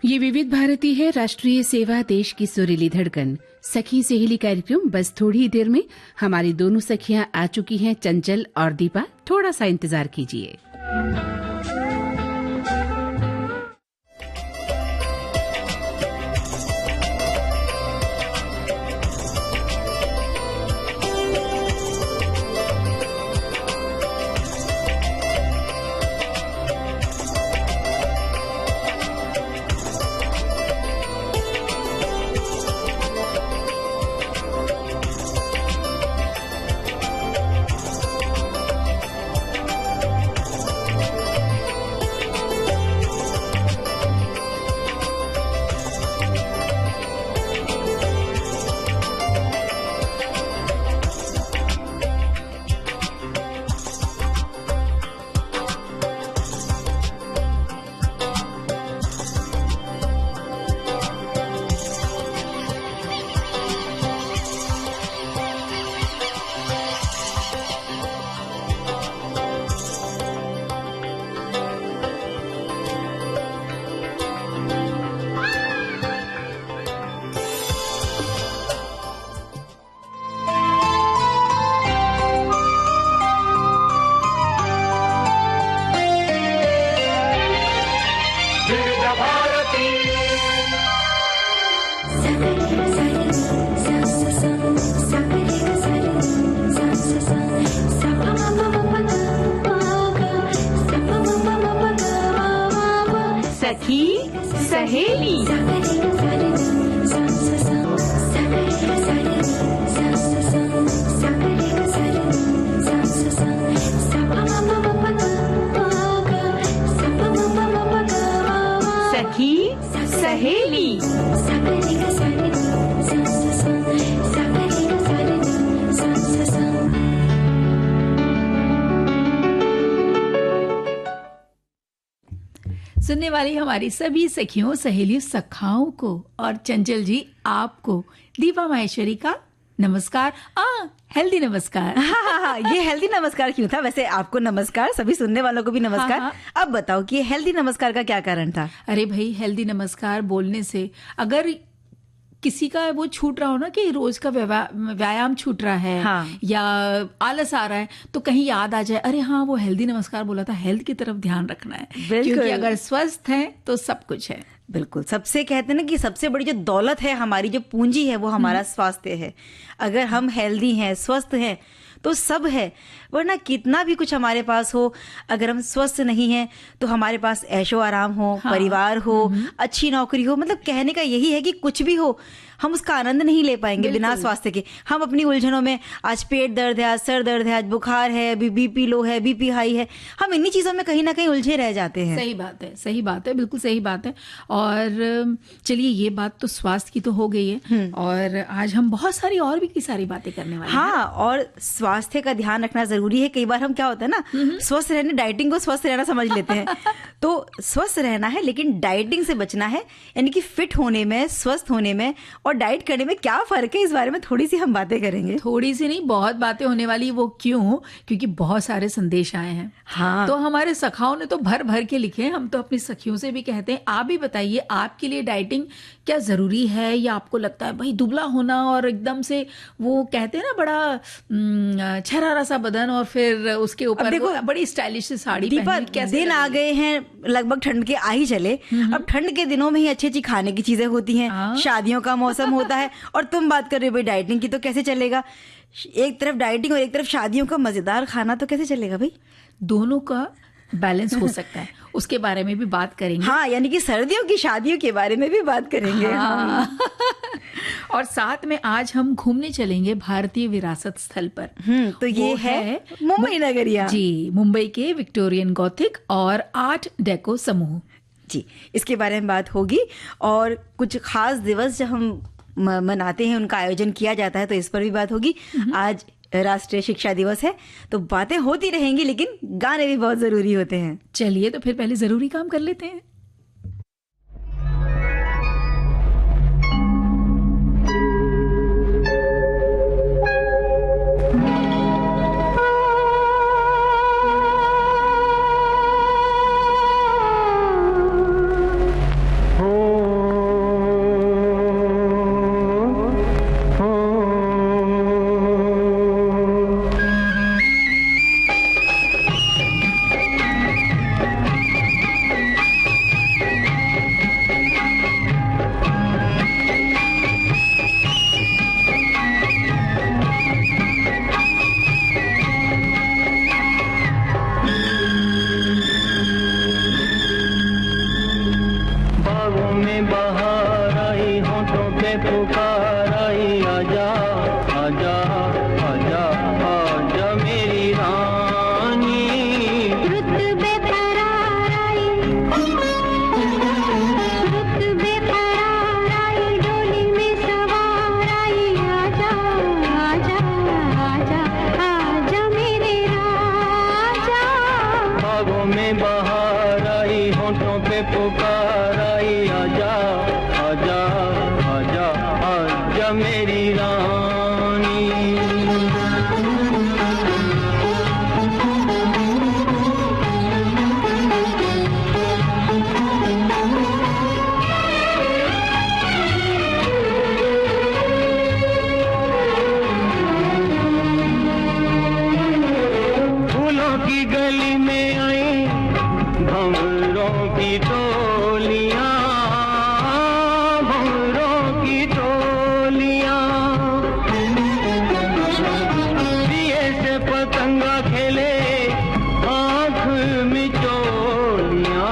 ये विविध भारती है, राष्ट्रीय सेवा, देश की सुरीली धड़कन। सखी सहेली कार्यक्रम बस थोड़ी ही देर में हमारी दोनों सखियां आ चुकी हैं, चंचल और दीपा। थोड़ा सा इंतजार कीजिए। सखी सहेली। सखी सहेली। सुनने वाली हमारी सभी सखियों, सहेलियों, सखाओं को और चंचल जी आपको दीपा माहेश्वरी का नमस्कार। हेल्दी नमस्कार। हाँ, ये हेल्दी नमस्कार क्यों था? वैसे आपको नमस्कार, सभी सुनने वालों को भी नमस्कार। हाँ। अब बताओ कि ये हेल्दी नमस्कार का क्या कारण था? अरे भाई, हेल्दी नमस्कार बोलने से अगर किसी का वो छूट रहा हो ना कि रोज का व्यायाम छूट रहा है, हाँ। या आलस आ रहा है, तो कहीं याद आ जाए, अरे हाँ वो हेल्दी नमस्कार बोला था, हेल्थ की तरफ ध्यान रखना है। क्योंकि अगर स्वस्थ है तो सब कुछ है। बिल्कुल, सबसे कहते हैं ना कि सबसे बड़ी जो दौलत है, हमारी जो पूंजी है, वो हमारा स्वास्थ्य है। अगर हम हेल्दी हैं, स्वस्थ हैं, तो सब है। वरना कितना भी कुछ हमारे पास हो, अगर हम स्वस्थ नहीं हैं तो हमारे पास ऐशो आराम हो, हाँ। परिवार हो, अच्छी नौकरी हो, मतलब कहने का यही है कि कुछ भी हो, हम उसका आनंद नहीं ले पाएंगे बिना स्वास्थ्य के। हम अपनी उलझनों में, आज पेट दर्द है, आज सर दर्द है, आज बुखार है, अभी बीपी लो है, बीपी हाई है, हम इन्हीं चीजों में कहीं ना कहीं उलझे रह जाते हैं। सही बात है, सही बात है, बिल्कुल सही बात है। और चलिए, ये बात तो स्वास्थ्य की तो हो गई है, और आज हम बहुत सारी और भी की सारी बातें करने वाले हैं। हाँ, और स्वास्थ्य का ध्यान रखना जरूरी है। कई बार हम क्या होता है ना, स्वस्थ रहने, डाइटिंग को स्वस्थ रहना समझ लेते हैं। तो स्वस्थ रहना है, लेकिन डाइटिंग से बचना है। यानी कि फिट होने में, स्वस्थ होने में और डाइट करने में क्या फर्क है, इस बारे में थोड़ी सी हम बातें करेंगे। थोड़ी सी नहीं, बहुत बातें होने वाली। वो क्यों? क्योंकि बहुत सारे संदेश आए हैं। हाँ। तो हमारे सखाओं ने तो भर भर के लिखे हैं। हम तो अपनी सखियों से भी कहते हैं, आप भी बताइए, आपके लिए डाइटिंग क्या जरूरी है, या आपको लगता है भाई दुबला होना और एकदम से वो कहते हैं ना बड़ा छरारा सा बदन, और फिर उसके ऊपर बड़ी स्टाइलिश सी साड़ी पहनी, कैसे दिन आ गए हैं, लगभग ठंड के आ ही चले। अब ठंड के दिनों में ही अच्छी अच्छी खाने की चीजें होती हैं, शादियों का मौसम होता है, और तुम बात कर रहे हो भाई डाइटिंग की, तो कैसे चलेगा? एक तरफ डाइटिंग और एक तरफ शादियों का मजेदार खाना, तो कैसे चलेगा भाई? दोनों का बैलेंस हो सकता है, उसके बारे में भी बात करेंगे। हाँ, यानी कि सर्दियों की शादियों के बारे में भी बात करेंगे। हाँ। और साथ में आज हम घूमने चलेंगे भारतीय विरासत स्थल पर। तो ये है मुंबई नगरिया। जी, मुंबई के विक्टोरियन गॉथिक और आर्ट डेको समूह। जी, इसके बारे में बात होगी, और कुछ खास दिवस जब हम मनाते हैं, उनका आयोजन किया जाता है, तो इस पर भी बात होगी। आज राष्ट्रीय शिक्षा दिवस है, तो बातें होती रहेंगी, लेकिन गाने भी बहुत जरूरी होते हैं। चलिए, तो फिर पहले जरूरी काम कर लेते हैं। हो में बहार आई, होठों पे पुकार आई, आजा आजा आजा आजा मेरी रानी। रुत बेकरार आई, रुत बेकरार आई, डोली में सवार आई, आजा आजा आजा आजा मेरे राजा। बागों में बहार आई, होठों पे पुकार आई, आजा आजा आजा आजा मेरी रानी। फूलों की गली में आई भंवरों की टोलियां, भंवरों की टोलियां। दिए से पतंगा खेले आंख मिचोलियां,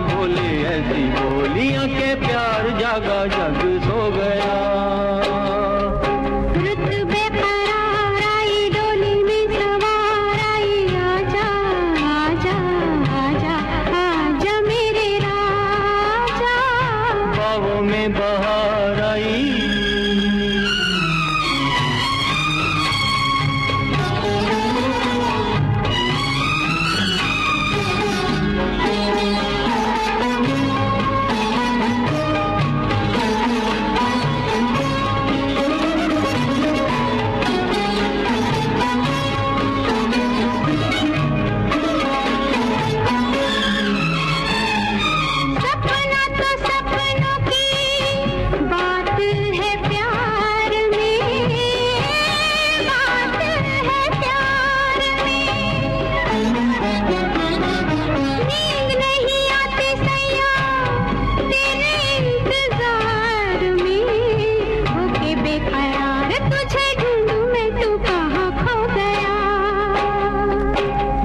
बोले ऐसी बोलियां के प्यार जागा जग सो गया। रुत बेकरार आई, डोली में सवार आई, आजा आजा आजा आजा मेरे राजा। बागों में बहार आई। सपना तो सपनों की बात है प्यार में, बात है प्यार में। नींद नहीं आती सैया तेरे इंतजार में, होके बेकरार तुझे ढूंढूं मैं, तू कहाँ खो गया।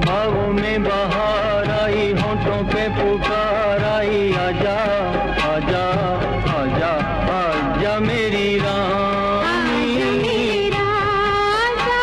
बागों में बहार आई, होठों पे पुकार आई, आजा आजा आजा आजा मेरी रानी। मेरा राजा।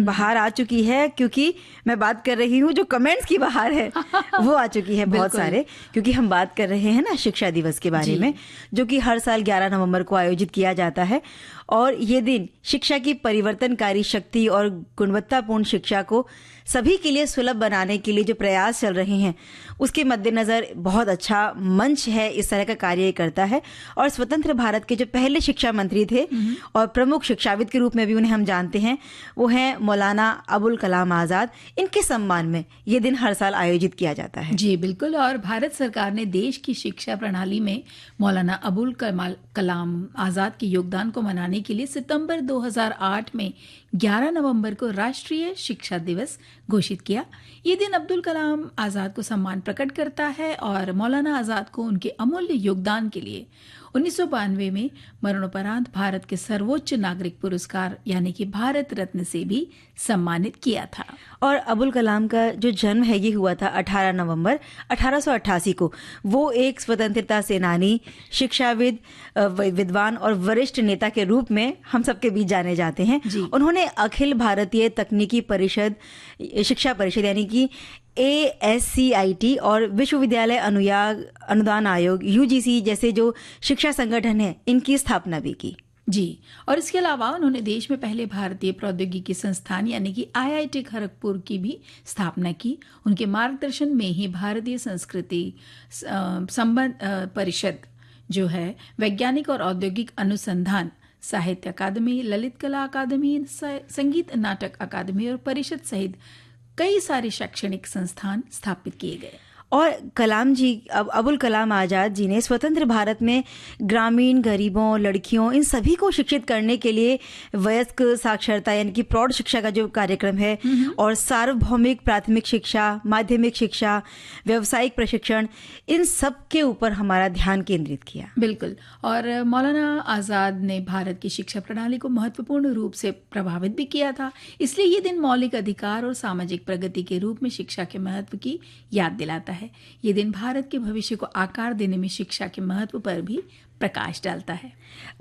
बाहर आ चुकी है, क्योंकि मैं बात कर रही हूँ जो कमेंट्स की बाहर है वो आ चुकी है बहुत बिल्कुल। सारे, क्योंकि हम बात कर रहे हैं ना शिक्षा दिवस के बारे जी। में, जो कि हर साल 11 नवंबर को आयोजित किया जाता है। और ये दिन शिक्षा की परिवर्तनकारी शक्ति और गुणवत्तापूर्ण शिक्षा को सभी के लिए सुलभ बनाने के लिए जो प्रयास चल रहे हैं उसके मद्देनजर बहुत अच्छा मंच है, इस तरह का कार्य ये करता है। और स्वतंत्र भारत के जो पहले शिक्षा मंत्री थे और प्रमुख शिक्षाविद के रूप में भी उन्हें हम जानते हैं, वो हैं मौलाना अबुल कलाम आज़ाद। इनके सम्मान में ये दिन हर साल आयोजित किया जाता है। जी बिल्कुल। और भारत सरकार ने देश की शिक्षा प्रणाली में मौलाना अबुल कलाम आज़ाद के योगदान को मनाने के लिए सितंबर 2008 में 11 नवंबर को राष्ट्रीय शिक्षा दिवस घोषित किया। ये दिन अब्दुल कलाम आज़ाद को सम्मान प्रकट करता है और मौलाना आज़ाद को उनके अमूल्य योगदान के लिए 1992 में मरणोपरांत भारत के सर्वोच्च नागरिक पुरस्कार यानी कि भारत रत्न से भी सम्मानित किया था। और अबुल कलाम का जो जन्म है ये हुआ था 18 नवंबर 1888 को। वो एक स्वतंत्रता सेनानी, शिक्षाविद, विद्वान और वरिष्ठ नेता के रूप में हम सबके बीच जाने जाते हैं। उन्होंने अखिल भारतीय तकनीकी परिषद, शिक्षा परिषद यानी कि ASCIT और विश्वविद्यालय अनुदान आयोग UGC जैसे जो शिक्षा संगठन है इनकी स्थापना भी की। जी। और इसके अलावा उन्होंने देश में पहले भारतीय प्रौद्योगिकी संस्थान यानी कि IIT खड़गपुर की भी स्थापना की। उनके मार्गदर्शन में ही भारतीय संस्कृति संबंध परिषद जो है, वैज्ञानिक और औद्योगिक अनुसंधान, साहित्य अकादमी, ललित कला अकादमी, संगीत नाटक अकादमी और परिषद सहित कई सारे शैक्षणिक संस्थान स्थापित किए गए। और कलाम जी, अब अबुल कलाम आज़ाद जी ने स्वतंत्र भारत में ग्रामीण गरीबों, लड़कियों, इन सभी को शिक्षित करने के लिए वयस्क साक्षरता यानी कि प्रौढ़ शिक्षा का जो कार्यक्रम है और सार्वभौमिक प्राथमिक शिक्षा, माध्यमिक शिक्षा, व्यावसायिक प्रशिक्षण, इन सब के ऊपर हमारा ध्यान केंद्रित किया। बिल्कुल। और मौलाना आज़ाद ने भारत की शिक्षा प्रणाली को महत्वपूर्ण रूप से प्रभावित भी किया था। इसलिए ये दिन मौलिक अधिकार और सामाजिक प्रगति के रूप में शिक्षा के महत्व की याद दिलाता है। ये दिन भारत के भविष्य को आकार देने में शिक्षा के महत्व पर भी प्रकाश डालता है।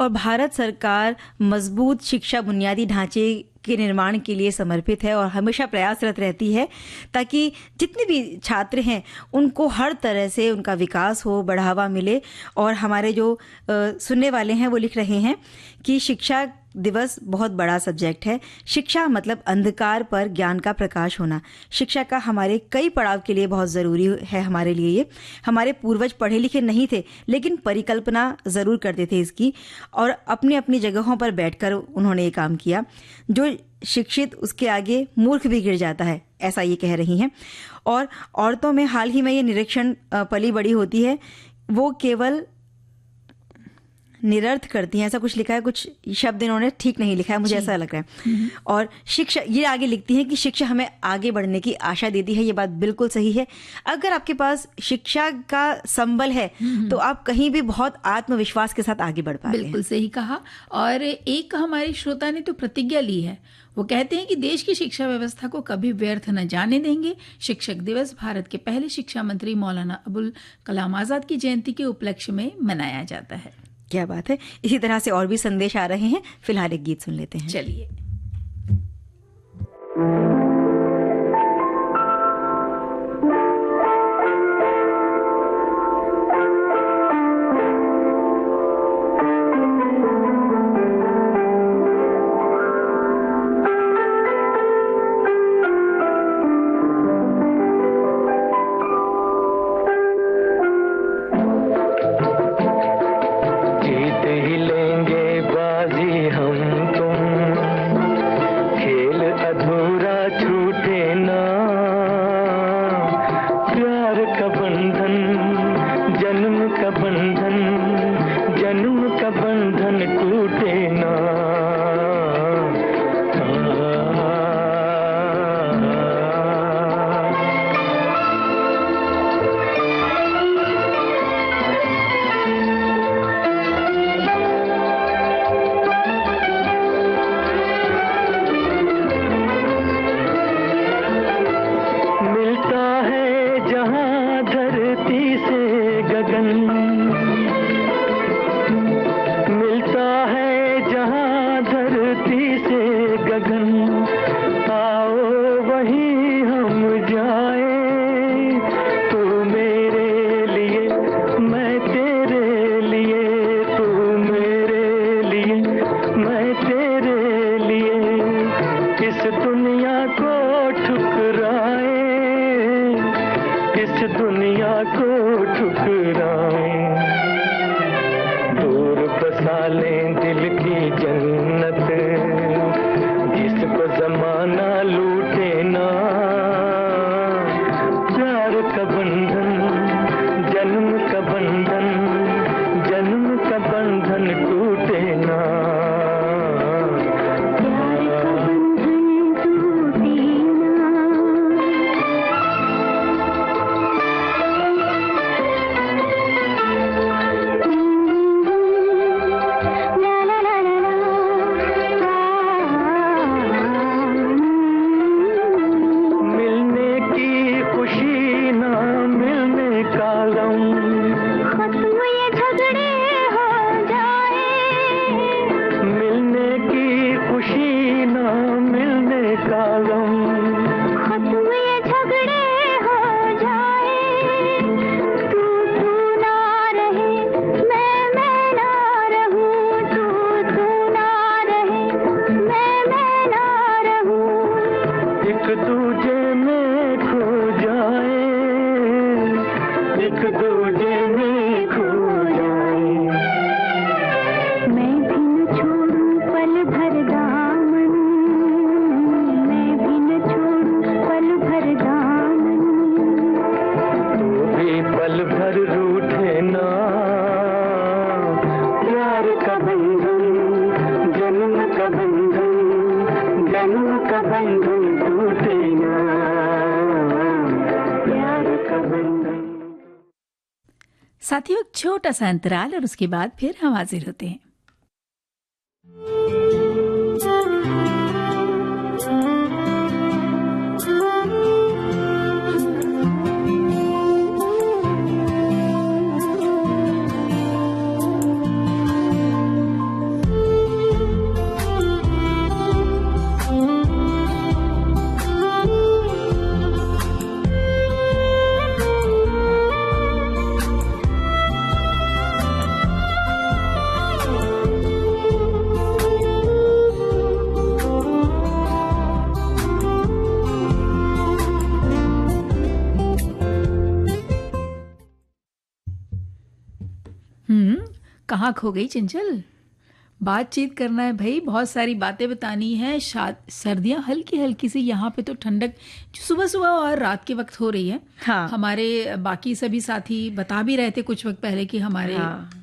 और भारत सरकार मजबूत शिक्षा बुनियादी ढांचे के निर्माण के लिए समर्पित है और हमेशा प्रयासरत रहती है ताकि जितने भी छात्र हैं उनको हर तरह से उनका विकास हो, बढ़ावा मिले। और हमारे जो सुनने वाले हैं वो लिख रहे हैं कि शिक्षा दिवस बहुत बड़ा सब्जेक्ट है। शिक्षा मतलब अंधकार पर ज्ञान का प्रकाश होना। शिक्षा का हमारे कई पड़ाव के लिए बहुत ज़रूरी है हमारे लिए। ये हमारे पूर्वज पढ़े लिखे नहीं थे लेकिन परिकल्पना ज़रूर करते थे इसकी, और अपनी अपनी जगहों पर बैठकर उन्होंने ये काम किया। जो शिक्षित उसके आगे मूर्ख भी गिर जाता है, ऐसा ये कह रही हैं। और औरतों में हाल ही में ये निरीक्षण पली बड़ी होती है, वो केवल निरर्थ करती हैं, ऐसा कुछ लिखा है, कुछ शब्द इन्होंने ठीक नहीं लिखा है, मुझे ऐसा लग रहा है। और शिक्षा, ये आगे लिखती हैं कि शिक्षा हमें आगे बढ़ने की आशा देती है। ये बात बिल्कुल सही है। अगर आपके पास शिक्षा का संबल है तो आप कहीं भी बहुत आत्मविश्वास के साथ आगे बढ़ पाते हैं। बिल्कुल सही कहा। और एक हमारे श्रोता ने तो प्रतिज्ञा ली है। वो कहते हैं कि देश की शिक्षा व्यवस्था को कभी व्यर्थ न जाने देंगे। शिक्षक दिवस भारत के पहले शिक्षा मंत्री मौलाना अबुल कलाम आज़ाद की जयंती के उपलक्ष्य में मनाया जाता है। क्या बात है। इसी तरह से और भी संदेश आ रहे हैं। फिलहाल एक गीत सुन लेते हैं। चलिए। जन्म का बंधन टूटे ना, प्यार का बंधन। साथियों, छोटा सा अंतराल और उसके बाद फिर हम हाजिर होते हैं। कहाँ खो गई चंचल? बातचीत करना है भाई, बहुत सारी बातें बतानी है। सर्दियाँ हल्की हल्की सी, यहाँ पे तो ठंडक जो सुबह सुबह और रात के वक्त हो रही है। हाँ। हमारे बाकी सभी साथी बता भी रहे थे कुछ वक्त पहले कि हमारे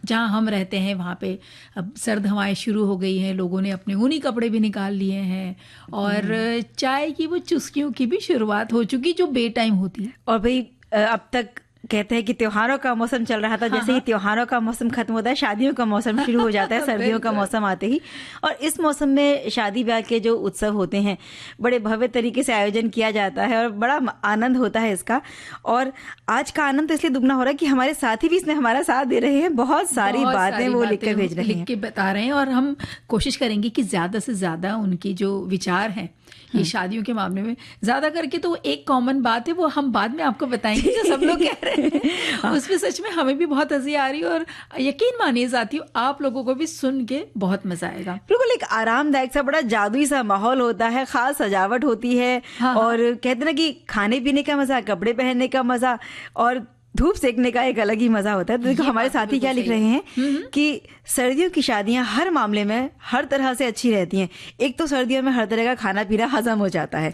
जहाँ हम रहते हैं वहाँ पे अब सर्द हवाएं शुरू हो गई हैं, लोगों ने अपने ऊनी कपड़े भी निकाल लिए हैं और चाय की वो चुस्कियों की भी शुरुआत हो चुकी जो बे टाइम होती है। और भाई अब तक कहते हैं कि त्योहारों का मौसम चल रहा था, जैसे ही त्योहारों का मौसम खत्म होता है शादियों का मौसम शुरू हो जाता है सर्दियों का मौसम आते ही। और इस मौसम में शादी ब्याह के जो उत्सव होते हैं बड़े भव्य तरीके से आयोजन किया जाता है और बड़ा आनंद होता है इसका। और आज का आनंद तो इसलिए दुगना हो रहा है कि हमारे साथी भी इसमें हमारा साथ दे रहे हैं, बहुत सारी बातें वो लिख कर भेज रहे हैं, लिख के बता रहे हैं। और हम कोशिश करेंगे कि ज्यादा से ज्यादा उनकी जो विचार हैं ये शादियों के मामले में, ज्यादा करके तो एक कॉमन बात है वो हम बाद में आपको बताएंगे जो सब लोग कह रहे हैं उसमें सच में हमें भी बहुत हंसी आ रही है और यकीन मानिए साथियों आप लोगों को भी सुन के बहुत मजा आएगा। बिल्कुल एक आरामदायक सा बड़ा जादुई सा माहौल होता है, खास सजावट होती है। और कहते ना कि खाने पीने का मजा, कपड़े पहनने का मजा और धूप सेकने का एक अलग ही मजा होता है। तो देखो हमारे साथी क्या लिख रहे हैं कि सर्दियों की शादियां हर मामले में हर तरह से अच्छी रहती हैं। एक तो सर्दियों में हर तरह का खाना पीना हजम हो जाता है,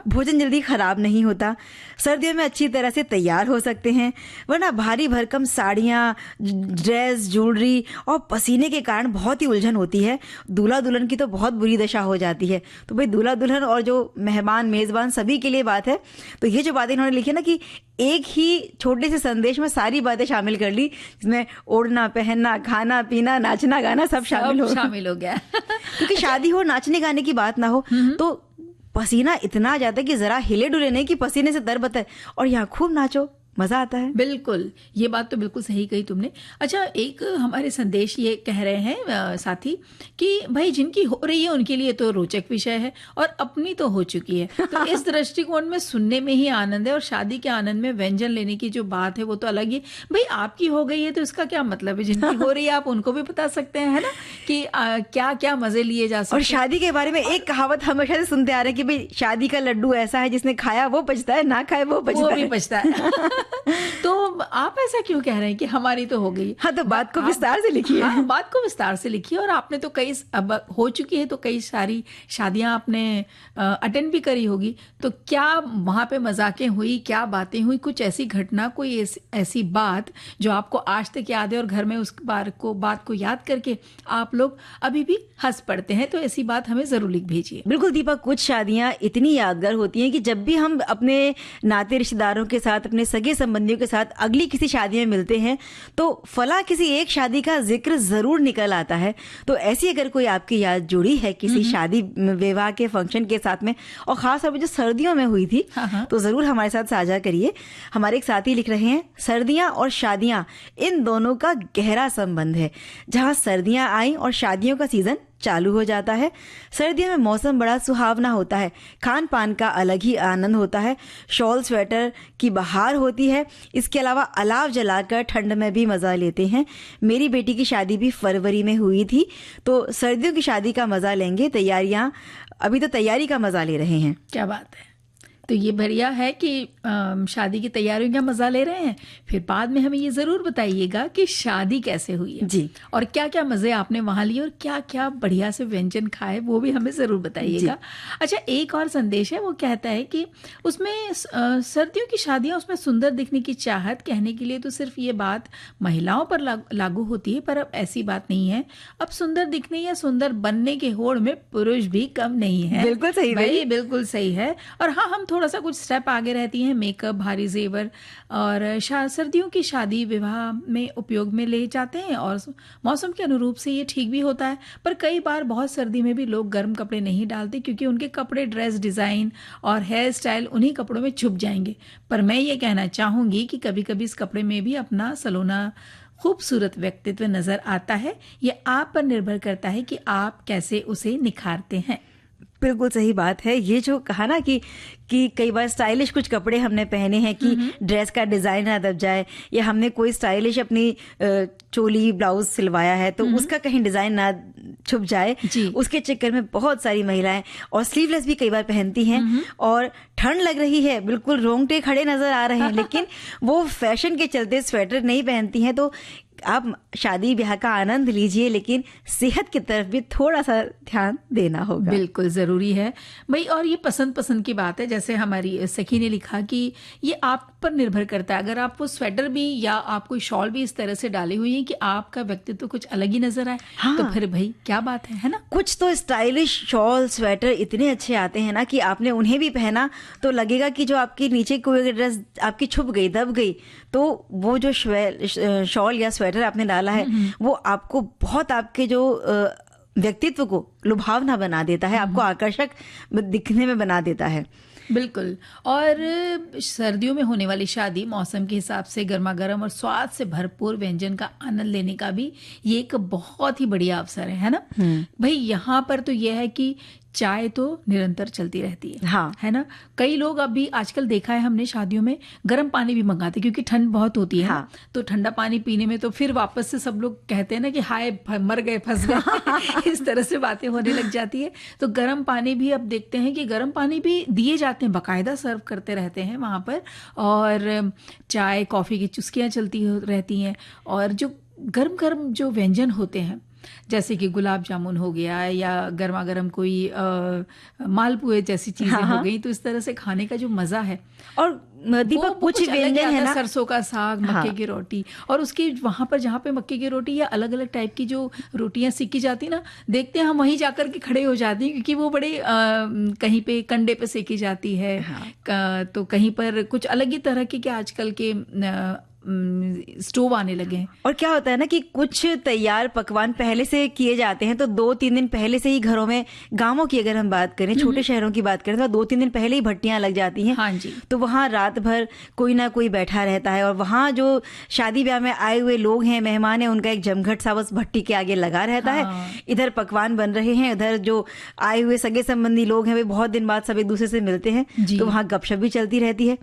भोजन जल्दी खराब नहीं होता, सर्दियों में अच्छी तरह से तैयार हो सकते हैं, वरना भारी भरकम साड़ियाँ, ड्रेस, ज्वेलरी और पसीने के कारण बहुत ही उलझन होती है। दूल्हा दुल्हन की तो बहुत बुरी दशा हो जाती है। तो भाई दूल्हा दुल्हन और जो मेहमान मेजबान सभी के लिए बात है। तो ये जो बातें इन्होंने लिखी ना कि एक ही छोटे से संदेश में सारी बातें शामिल कर ली, जिसमें ओढ़ना, पहनना, खाना, पीना, नाचना, गाना सब शामिल हो गया क्योंकि शादी हो, नाचने गाने की बात ना हो तो पसीना इतना आ जाता है कि जरा हिले डुले नहीं कि पसीने से तरबतर, और यहाँ खूब नाचो, मजा आता है। बिल्कुल, ये बात तो बिल्कुल सही कही तुमने। अच्छा, एक हमारे संदेश ये कह रहे हैं साथी कि भाई जिनकी हो रही है उनके लिए तो रोचक विषय है और अपनी तो हो चुकी है, तो इस दृष्टिकोण में सुनने में ही आनंद है और शादी के आनंद में व्यंजन लेने की जो बात है वो तो अलग ही। भाई आपकी हो गई है तो इसका क्या मतलब है, जिनकी हो रही है आप उनको भी बता सकते हैं, है ना, कि क्या क्या मजे लिए जा सकते हैं। और शादी के बारे में एक कहावत हमेशा से सुनते आ रहे हैं कि भाई शादी का लड्डू ऐसा है जिसने खाया वो पचता है, ना खाए वो पचता है। तो आप ऐसा क्यों कह रहे हैं कि हमारी तो हो गई? हाँ, तो बात को विस्तार से लिखिए। हाँ, बात को विस्तार से लिखिए। और आपने तो कई अब हो चुकी है तो कई सारी शादियां आपने अटेंड भी करी होगी, तो क्या वहां पे मजाकें हुई, क्या बातें हुई, कुछ ऐसी घटना, कोई ऐसी बात जो आपको आज तक याद है और घर में उस बात को याद करके आप लोग अभी भी हंस पड़ते हैं, तो ऐसी बात हमें जरूर लिख भेजिए। बिल्कुल दीपा, कुछ शादियां इतनी यादगार होती हैं कि जब भी हम अपने नाते रिश्तेदारों के साथ, अपने सगे संबंधियों के साथ अगली किसी शादी में मिलते हैं तो फला किसी एक शादी का जिक्र जरूर निकल आता है। तो ऐसी अगर कोई आपकी याद जुड़ी है किसी शादी विवाह के फंक्शन के साथ में, और खास तौर पर जो सर्दियों में हुई थी, तो जरूर हमारे साथ साझा करिए। हमारे एक साथी लिख रहे हैं, सर्दियां और शादियां इन दोनों का गहरा संबंध है। जहां सर्दियां आई और शादियों का सीजन चालू हो जाता है। सर्दियों में मौसम बड़ा सुहावना होता है, खान पान का अलग ही आनंद होता है, शॉल स्वेटर की बहार होती है। इसके अलावा अलाव जलाकर ठंड में भी मज़ा लेते हैं। मेरी बेटी की शादी भी फरवरी में हुई थी, तो सर्दियों की शादी का मज़ा लेंगे। अभी तो तैयारी का मज़ा ले रहे हैं। क्या बात है। तो ये बढ़िया है कि शादी की तैयारियों का मजा ले रहे हैं। फिर बाद में हमें ये जरूर बताइएगा कि शादी कैसे हुई है जी। और क्या क्या मजे आपने वहां लिए और क्या क्या बढ़िया से व्यंजन खाए, वो भी हमें जरूर बताइएगा। अच्छा, एक और संदेश है, वो कहता है कि उसमें सर्दियों की शादियां, उसमें सुंदर दिखने की चाहत कहने के लिए तो सिर्फ ये बात महिलाओं पर लागू होती है, पर अब ऐसी बात नहीं है। अब सुंदर दिखने या सुंदर बनने के होड़ में पुरुष भी कम नहीं है। बिल्कुल सही भाई, बिल्कुल सही है। और हाँ, हम थोड़ा सा कुछ स्टेप आगे रहती हैं, मेकअप, भारी जेवर और सर्दियों की शादी विवाह में उपयोग में ले जाते हैं और मौसम के अनुरूप से ये ठीक भी होता है। पर कई बार बहुत सर्दी में भी लोग गर्म कपड़े नहीं डालते क्योंकि उनके कपड़े, ड्रेस डिजाइन और हेयर स्टाइल उन्हीं कपड़ों में छुप जाएंगे। पर मैं ये कहना चाहूंगी कि कभी कभी इस कपड़े में भी अपना सलोना खूबसूरत व्यक्तित्व नजर आता है। ये आप पर निर्भर करता है कि आप कैसे उसे निखारते हैं। बिल्कुल सही बात है। ये जो कहा ना कि कई बार स्टाइलिश कुछ कपड़े हमने पहने हैं कि ड्रेस का डिजाइन ना दब जाए, या हमने कोई स्टाइलिश अपनी चोली ब्लाउज सिलवाया है तो उसका कहीं डिजाइन ना छुप जाए, उसके चक्कर में बहुत सारी महिलाएं और स्लीवलेस भी कई बार पहनती हैं और ठंड लग रही है, बिल्कुल रोंगटे खड़े नजर आ रहे हैं, लेकिन वो फैशन के चलते स्वेटर नहीं पहनती हैं। तो आप शादी ब्याह का आनंद लीजिए, लेकिन सेहत की तरफ भी थोड़ा सा ध्यान देना होगा। बिल्कुल जरूरी है भाई। और ये पसंद की बात है, जैसे हमारी सखी ने लिखा कि ये आप पर निर्भर करता है। अगर आप वो स्वेटर भी या आप कोई शॉल भी इस तरह से डाली हुई है कि आपका व्यक्तित्व तो कुछ अलग ही नजर आए, तो फिर भाई क्या बात है ना। कुछ तो स्टाइलिश शॉल, स्वेटर इतने अच्छे आते हैं ना कि आपने उन्हें भी पहना तो लगेगा कि जो आपकी नीचे कोई ड्रेस आपकी छुप गई, दब गई, तो वो जो शॉल या स्वेटर आपने डाला है वो आपको बहुत, आपके जो व्यक्तित्व को लुभावना बना देता है, आपको आकर्षक दिखने में बना देता है। बिल्कुल। और सर्दियों में होने वाली शादी मौसम के हिसाब से गर्मा गर्म और स्वाद से भरपूर व्यंजन का आनंद लेने का भी ये एक बहुत ही बढ़िया अवसर है ना भाई। यहाँ पर तो यह है कि चाय तो निरंतर चलती रहती है, हाँ, है ना। कई लोग अभी आजकल देखा है हमने शादियों में गर्म पानी भी मंगाते क्योंकि ठंड बहुत होती है, हाँ। तो ठंडा पानी पीने में तो फिर वापस से सब लोग कहते हैं ना कि हाय मर गए, फंस गए इस तरह से बातें होने लग जाती है। तो गर्म पानी भी अब देखते हैं कि गर्म पानी भी दिए जाते हैं, बाकायदा सर्व करते रहते हैं वहां पर, और चाय कॉफी की चुस्कियां चलती रहती हैं। और जो गर्म गर्म जो व्यंजन होते हैं, जैसे कि गुलाब जामुन हो गया या गर्मा गर्म कोई मालपुए जैसी चीजें हो गई, तो इस तरह से खाने का जो मजा है। और दीपक कुछ व्यंजन है ना, सरसों का साग, मक्के की रोटी, और उसकी वहां पर जहाँ पे मक्के की रोटी या अलग अलग टाइप की जो रोटियां सेकी जाती ना, देखते हैं हम वहीं जाकर के खड़े हो जाते हैं क्योंकि वो बड़े कहीं पे कंडे पे सेकी जाती है, तो कहीं पर कुछ अलग ही तरह के आजकल के स्टोव आने लगे हैं। और क्या होता है ना कि कुछ तैयार पकवान पहले से किए जाते हैं, तो 2-3 दिन पहले से ही घरों में, गांवों की अगर हम बात करें, छोटे शहरों की बात करें, तो 2-3 दिन पहले ही भट्टियां लग जाती हैं। हाँ जी। तो वहां रात भर कोई ना कोई बैठा रहता है और वहां जो शादी ब्याह में आए हुए लोग हैं, मेहमान हैं, उनका एक जमघट सा बस भट्टी के आगे लगा रहता है। इधर पकवान बन रहे हैं, उधर जो आए हुए सगे संबंधी लोग हैं वे बहुत दिन बाद सब एक दूसरे से मिलते हैं, तो वहां गपशप भी चलती रहती है,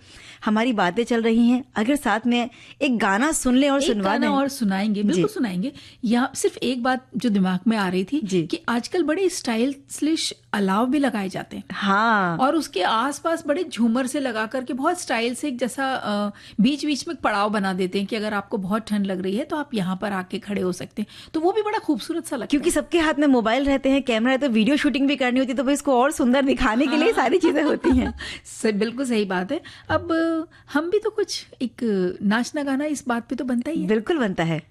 हमारी बातें चल रही हैं। अगर साथ में एक गाना सुन ले और सुनवा दें, और सुनाएंगे, बिल्कुल सुनाएंगे। यहाँ सिर्फ एक बात जो दिमाग में आ रही थी कि आजकल बड़े स्टाइलिश अलाव भी लगाए जाते हैं, हाँ, और उसके आसपास बड़े झूमर से लगा करके बहुत स्टाइल से, जैसा बीच बीच में पड़ाव बना देते हैं कि अगर आपको बहुत ठंड लग रही है तो आप यहाँ पर आके खड़े हो सकते हैं, तो वो भी बड़ा खूबसूरत सा लगता है। क्योंकि सबके हाथ में मोबाइल रहते हैं, कैमरा है, तो वीडियो शूटिंग भी करनी होती है, तो भाई इसको और सुंदर दिखाने के लिए सारी चीजें होती हैं। बिल्कुल सही बात है। अब हम भी तो कुछ एक नाचना गाना इस बात पे तो बनता ही है। बिल्कुल बनता है।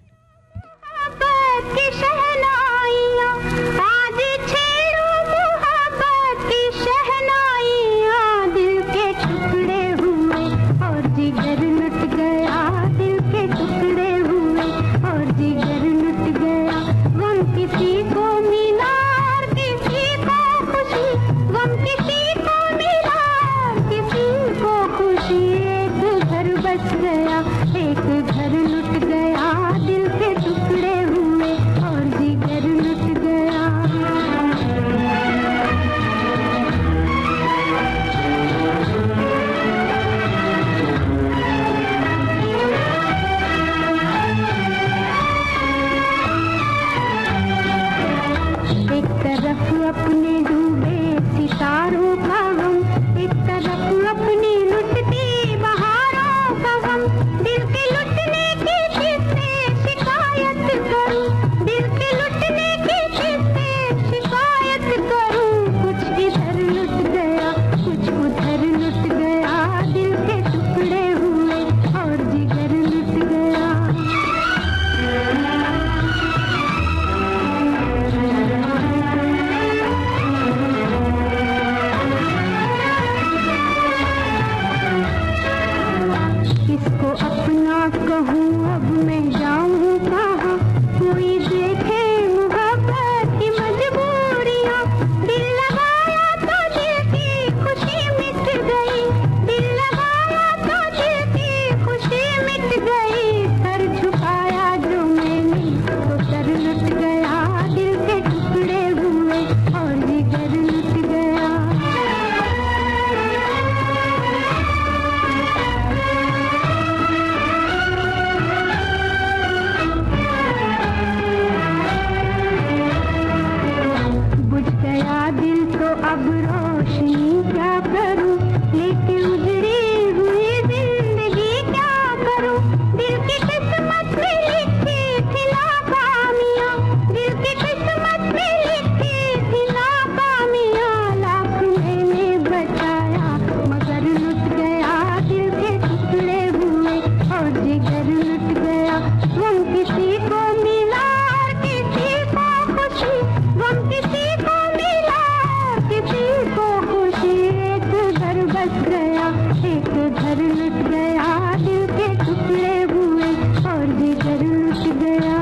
घर लुट गया, दिल के टुकड़े हुए और जिगर लुट गया।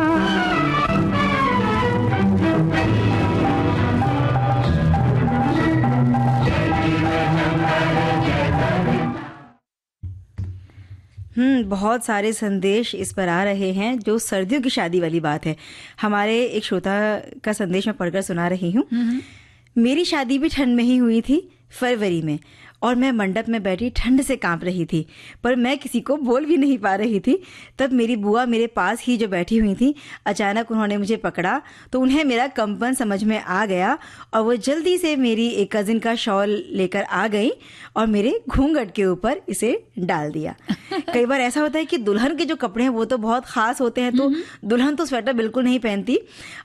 बहुत सारे संदेश इस पर आ रहे हैं जो सर्दियों की शादी वाली बात है। हमारे एक श्रोता का संदेश मैं पढ़कर सुना रही हूँ। मेरी शादी भी ठंड में ही हुई थी, फरवरी में, और मैं मंडप में बैठी ठंड से कांप रही थी, पर मैं किसी को बोल भी नहीं पा रही थी। तब मेरी बुआ मेरे पास ही जो बैठी हुई थी, अचानक उन्होंने मुझे पकड़ा तो उन्हें मेरा कंपन समझ में आ गया और वो जल्दी से मेरी एक कजिन का शॉल लेकर आ गई और मेरे घूंघट के ऊपर इसे डाल दिया। कई बार ऐसा होता है कि दुल्हन के जो कपड़े हैं वो तो बहुत खास होते हैं, तो दुल्हन तो स्वेटर बिल्कुल नहीं पहनती।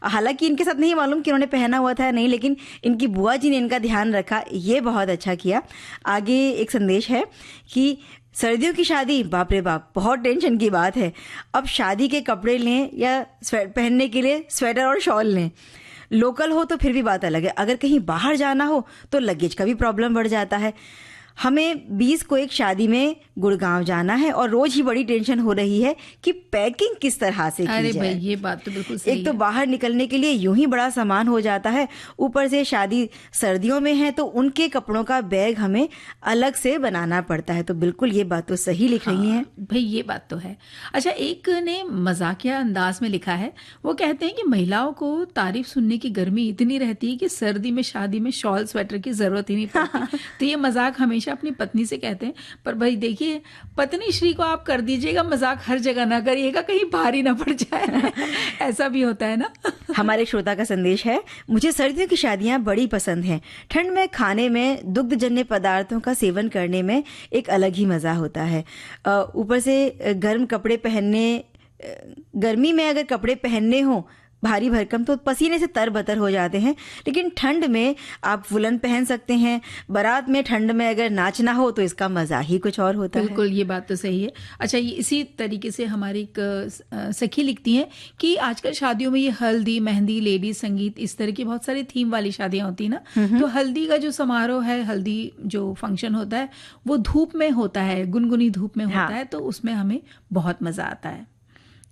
हालांकि इनके साथ नहीं मालूम कि उन्होंने पहना हुआ था या नहीं, लेकिन इनकी बुआ जी ने इनका ध्यान रखा, ये बहुत अच्छा किया। आगे एक संदेश है कि सर्दियों की शादी, बाप रे बाप, बहुत टेंशन की बात है। अब शादी के कपड़े लें या पहनने के लिए स्वेटर और शॉल लें। लोकल हो तो फिर भी बात अलग है, अगर कहीं बाहर जाना हो तो लगेज का भी प्रॉब्लम बढ़ जाता है। हमें 20 को एक शादी में गुड़गांव जाना है और रोज ही बड़ी टेंशन हो रही है कि पैकिंग किस तरह से की अरे जाए। भाई, ये बात तो बिल्कुल सही एक तो है। बाहर निकलने के लिए यूं ही बड़ा सामान हो जाता है, ऊपर से शादी सर्दियों में है तो उनके कपड़ों का बैग हमें अलग से बनाना पड़ता है। तो बिल्कुल ये बात तो सही लिख रही हैं। भाई ये बात तो है। अच्छा, एक ने मजाकिया अंदाज में लिखा है, वो कहते हैं कि महिलाओं को तारीफ सुनने की गर्मी इतनी रहती है कि सर्दी में शादी में शॉल स्वेटर की जरूरत ही नहीं पड़ती। तो ये मजाक हमेशा अपनी पत्नी से कहते हैं। पर भाई देखिए, पत्नी श्री को आप कर दीजिएगा मजाक, हर जगह ना करिएगा, कहीं भारी ना पड़ जाए। ऐसा भी होता है ना। हमारे श्रोता का संदेश है, मुझे सर्दियों की शादियां बड़ी पसंद हैं। ठंड में खाने में दुग्धजन्य पदार्थों का सेवन करने में एक अलग ही मजा होता है। ऊपर से गर्म कपड़े पहनने, गर्मी में अगर कपड़े पहनने हो भारी भरकम तो पसीने से तरबतर हो जाते हैं, लेकिन ठंड में आप वुलन पहन सकते हैं। बारात में ठंड में अगर नाचना हो तो इसका मजा ही कुछ और होता है। बिल्कुल, ये बात तो सही है। अच्छा, ये इसी तरीके से हमारी एक सखी लिखती हैं कि आजकल शादियों में ये हल्दी, मेहंदी, लेडीज संगीत, इस तरह की बहुत सारी थीम वाली शादियां होती है ना। तो हल्दी का जो समारोह है, हल्दी जो फंक्शन होता है वो धूप में होता है, गुनगुनी धूप में होता है, तो उसमें हमें बहुत मजा आता है।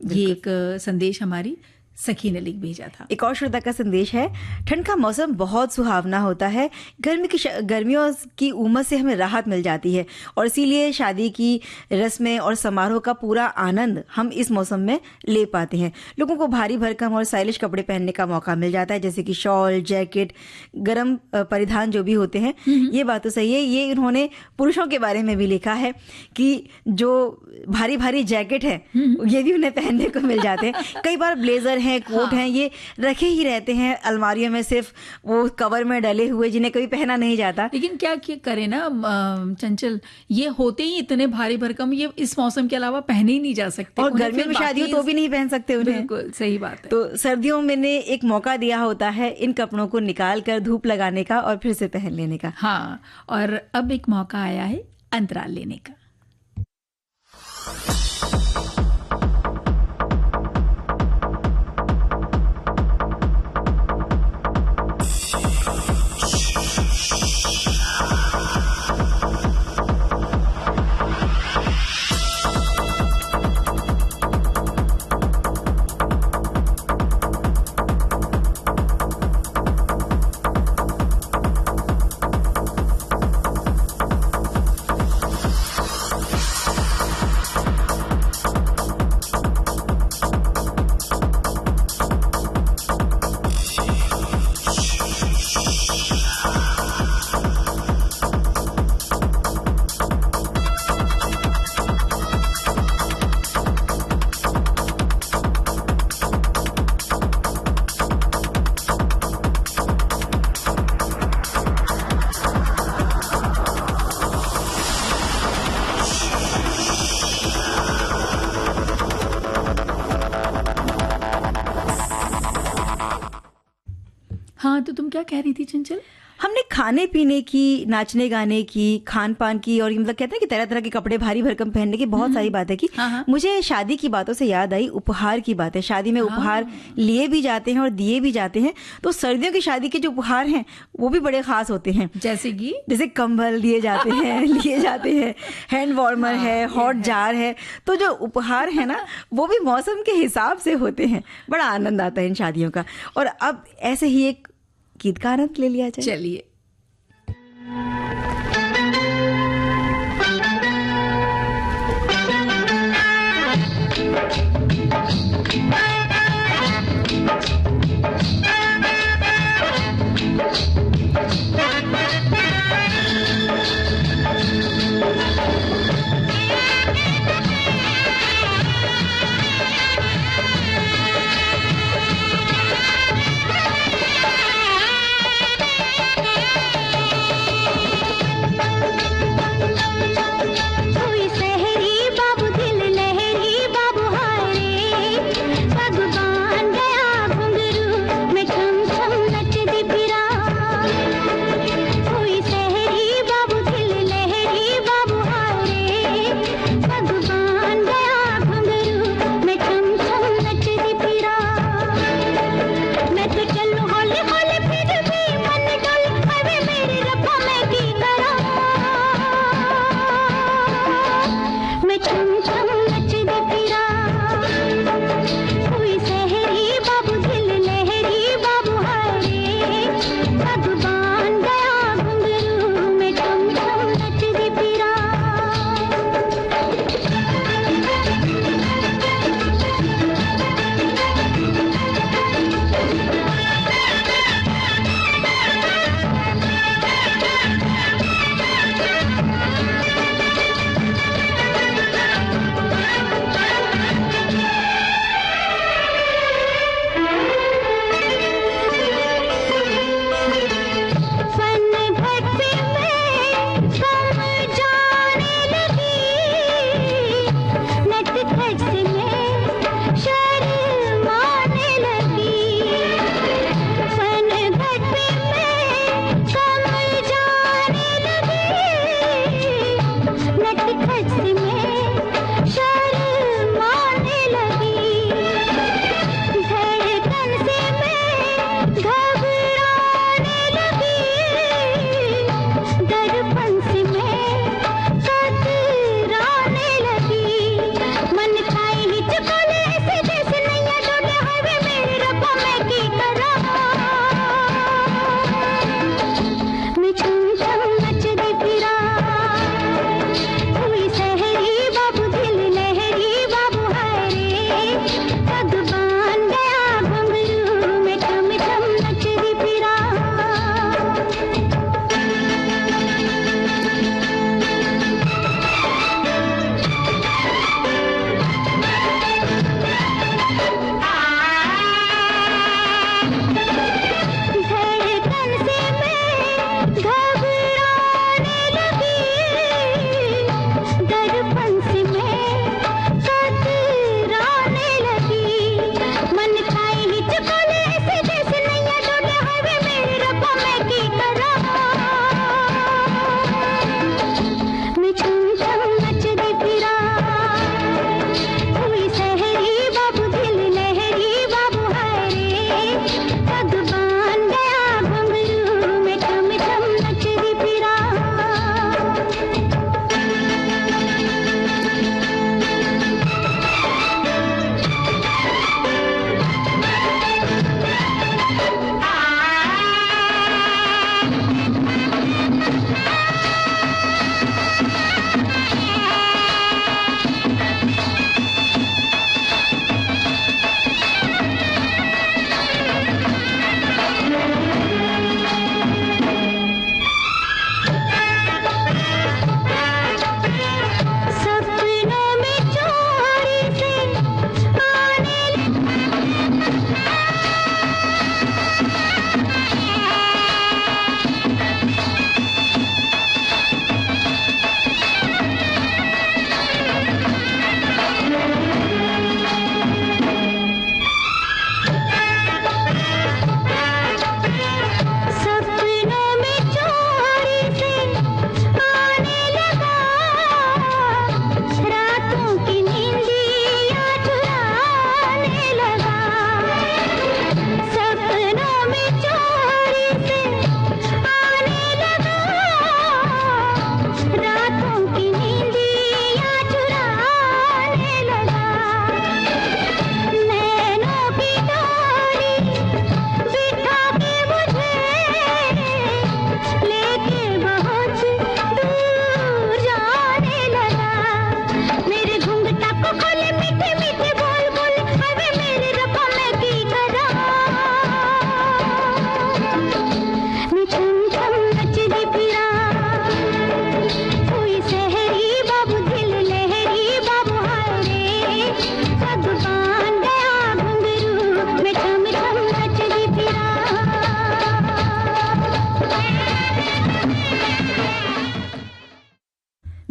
ये एक संदेश हमारी सखी ने लिख भेजा था। एक और श्रोता का संदेश है, ठंड का मौसम बहुत सुहावना होता है। गर्मियों की उमस से हमें राहत मिल जाती है और इसीलिए शादी की रस्में और समारोह का पूरा आनंद हम इस मौसम में ले पाते हैं। लोगों को भारी भरकम और स्टाइलिश कपड़े पहनने का मौका मिल जाता है, जैसे कि शॉल, जैकेट, गर्म परिधान जो भी होते हैं। ये बात तो सही है। ये इन्होंने पुरुषों के बारे में भी लिखा है कि जो भारी भारी जैकेट है ये भी उन्हें पहनने को मिल जाते हैं। कई बार ब्लेजर हैं, कोट हैं, ये रखे ही रहते हैं अलमारियों में, सिर्फ वो कवर में डले हुए, जिन्हें कभी पहना नहीं जाता। लेकिन क्या करें ना चंचल, ये होते ही इतने भारी भरकम, ये इस मौसम के अलावा पहने ही नहीं जा सकते। और गर्मियों में शादी हो तो भी नहीं पहन सकते उन्हें। बिल्कुल सही बात है। तो सर्दियों में ने एक मौका दिया होता है इन कपड़ों को निकाल कर धूप लगाने का और फिर से पहन लेने का। हाँ, और अब एक मौका आया है अंतराल लेने का। हाँ, तो तुम क्या कह रही थी चंचल? हमने खाने पीने की, नाचने गाने की, खान पान की, और मतलब कहते हैं कि तरह तरह के कपड़े भारी भरकम पहनने की बहुत सारी बातें की। मुझे शादी की बातों से याद आई उपहार की बातें। शादी में उपहार लिए भी जाते हैं और दिए भी जाते हैं। तो सर्दियों की शादी के जो उपहार हैं वो भी बड़े खास होते हैं। जैसे कंबल दिए जाते हैं, लिए जाते हैं, हैंड वार्मर है, हॉट जार है। तो जो उपहार है ना वो भी मौसम के हिसाब से होते हैं। बड़ा आनंद आता है इन शादियों का। और अब ऐसे ही एक गीत का आनंद ले लिया जाए। चलिए। Thank you.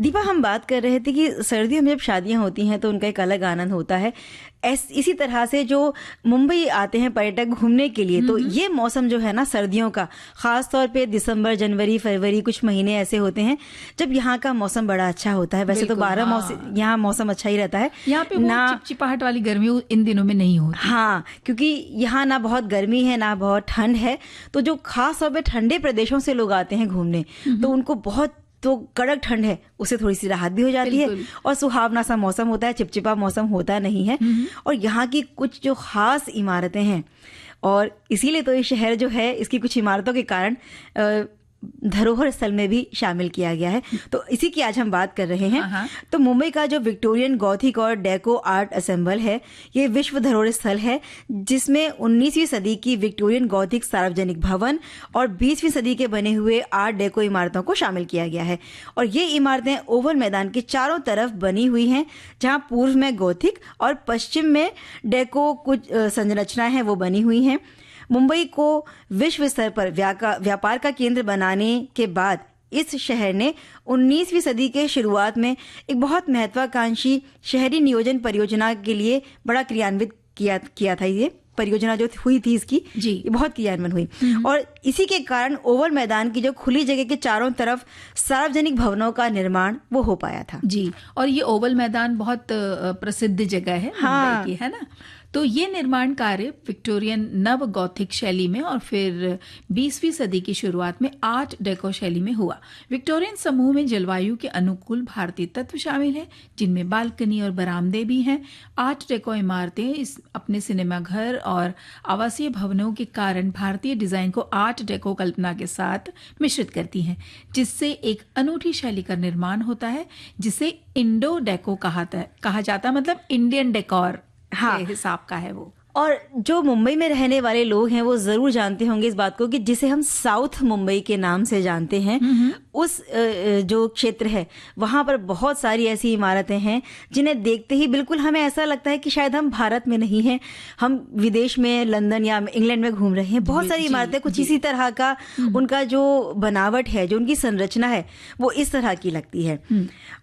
दीपा, हम बात कर रहे थे कि सर्दियों में जब शादियां होती हैं तो उनका एक अलग आनंद होता है। इसी तरह से जो मुंबई आते हैं पर्यटक घूमने के लिए, तो ये मौसम जो है ना सर्दियों का, खास तौर पे दिसंबर, जनवरी, फरवरी, कुछ महीने ऐसे होते हैं जब यहाँ का मौसम बड़ा अच्छा होता है। वैसे तो 12 मौसम यहाँ मौसम अच्छा ही रहता है, यहाँ पे वो चिपचिपाहट वाली गर्मी इन दिनों में नहीं होती। हाँ, क्योंकि यहाँ ना बहुत गर्मी है ना बहुत ठंड है, तो जो खास तौर पे ठंडे प्रदेशों से लोग आते हैं घूमने तो उनको बहुत तो कड़क ठंड है उससे थोड़ी सी राहत भी हो जाती है और सुहावना सा मौसम होता है, चिपचिपा मौसम होता नहीं है। और यहाँ की कुछ जो खास इमारतें हैं, और इसीलिए तो ये शहर जो है इसकी कुछ इमारतों के कारण धरोहर स्थल में भी शामिल किया गया है। तो इसी की आज हम बात कर रहे हैं। तो मुंबई का जो विक्टोरियन गॉथिक और डेको आर्ट असेंबल है, ये विश्व धरोहर स्थल है जिसमें 19वीं सदी की विक्टोरियन गॉथिक सार्वजनिक भवन और 20वीं सदी के बने हुए आर्ट डेको इमारतों को शामिल किया गया है। और ये इमारतें ओवल मैदान के चारों तरफ बनी हुई हैं, जहाँ पूर्व में गॉथिक और पश्चिम में डेको कुछ संरचनाएं हैं वो बनी हुई हैं। मुंबई को विश्व स्तर पर व्यापार का केंद्र बनाने के बाद इस शहर ने 19वीं सदी के शुरुआत में एक बहुत महत्वाकांक्षी शहरी नियोजन परियोजना के लिए बड़ा क्रियान्वित किया था। ये परियोजना जो हुई थी इसकी ये बहुत क्रियान्वयन हुई और इसी के कारण ओवल मैदान की जो खुली जगह के चारों तरफ सार्वजनिक भवनों का निर्माण वो हो पाया था। जी, और ये ओवल मैदान बहुत प्रसिद्ध जगह है मुंबई की, है ना। तो ये निर्माण कार्य विक्टोरियन नव गॉथिक शैली में और फिर 20वीं सदी की शुरुआत में आर्ट डेको शैली में हुआ। विक्टोरियन समूह में जलवायु के अनुकूल भारतीय तत्व शामिल हैं, जिनमें बालकनी और बरामदे भी हैं। आर्ट डेको इमारतें अपने सिनेमा घर और आवासीय भवनों के कारण भारतीय डिजाइन को आर्ट डेको कल्पना के साथ मिश्रित करती हैं, जिससे एक अनूठी शैली का निर्माण होता है, जिसे इंडो डेको कहा जाता है, मतलब इंडियन डेकोर के हिसाब का है वो। और जो मुंबई में रहने वाले लोग हैं वो जरूर जानते होंगे इस बात को कि जिसे हम साउथ मुंबई के नाम से जानते हैं, उस जो क्षेत्र है वहां पर बहुत सारी ऐसी इमारतें हैं जिन्हें देखते ही बिल्कुल हमें ऐसा लगता है कि शायद हम भारत में नहीं हैं, हम विदेश में लंदन या इंग्लैंड में घूम रहे हैं। बहुत सारी इमारतें कुछ इसी तरह का, उनका जो बनावट है, जो उनकी संरचना है वो इस तरह की लगती है।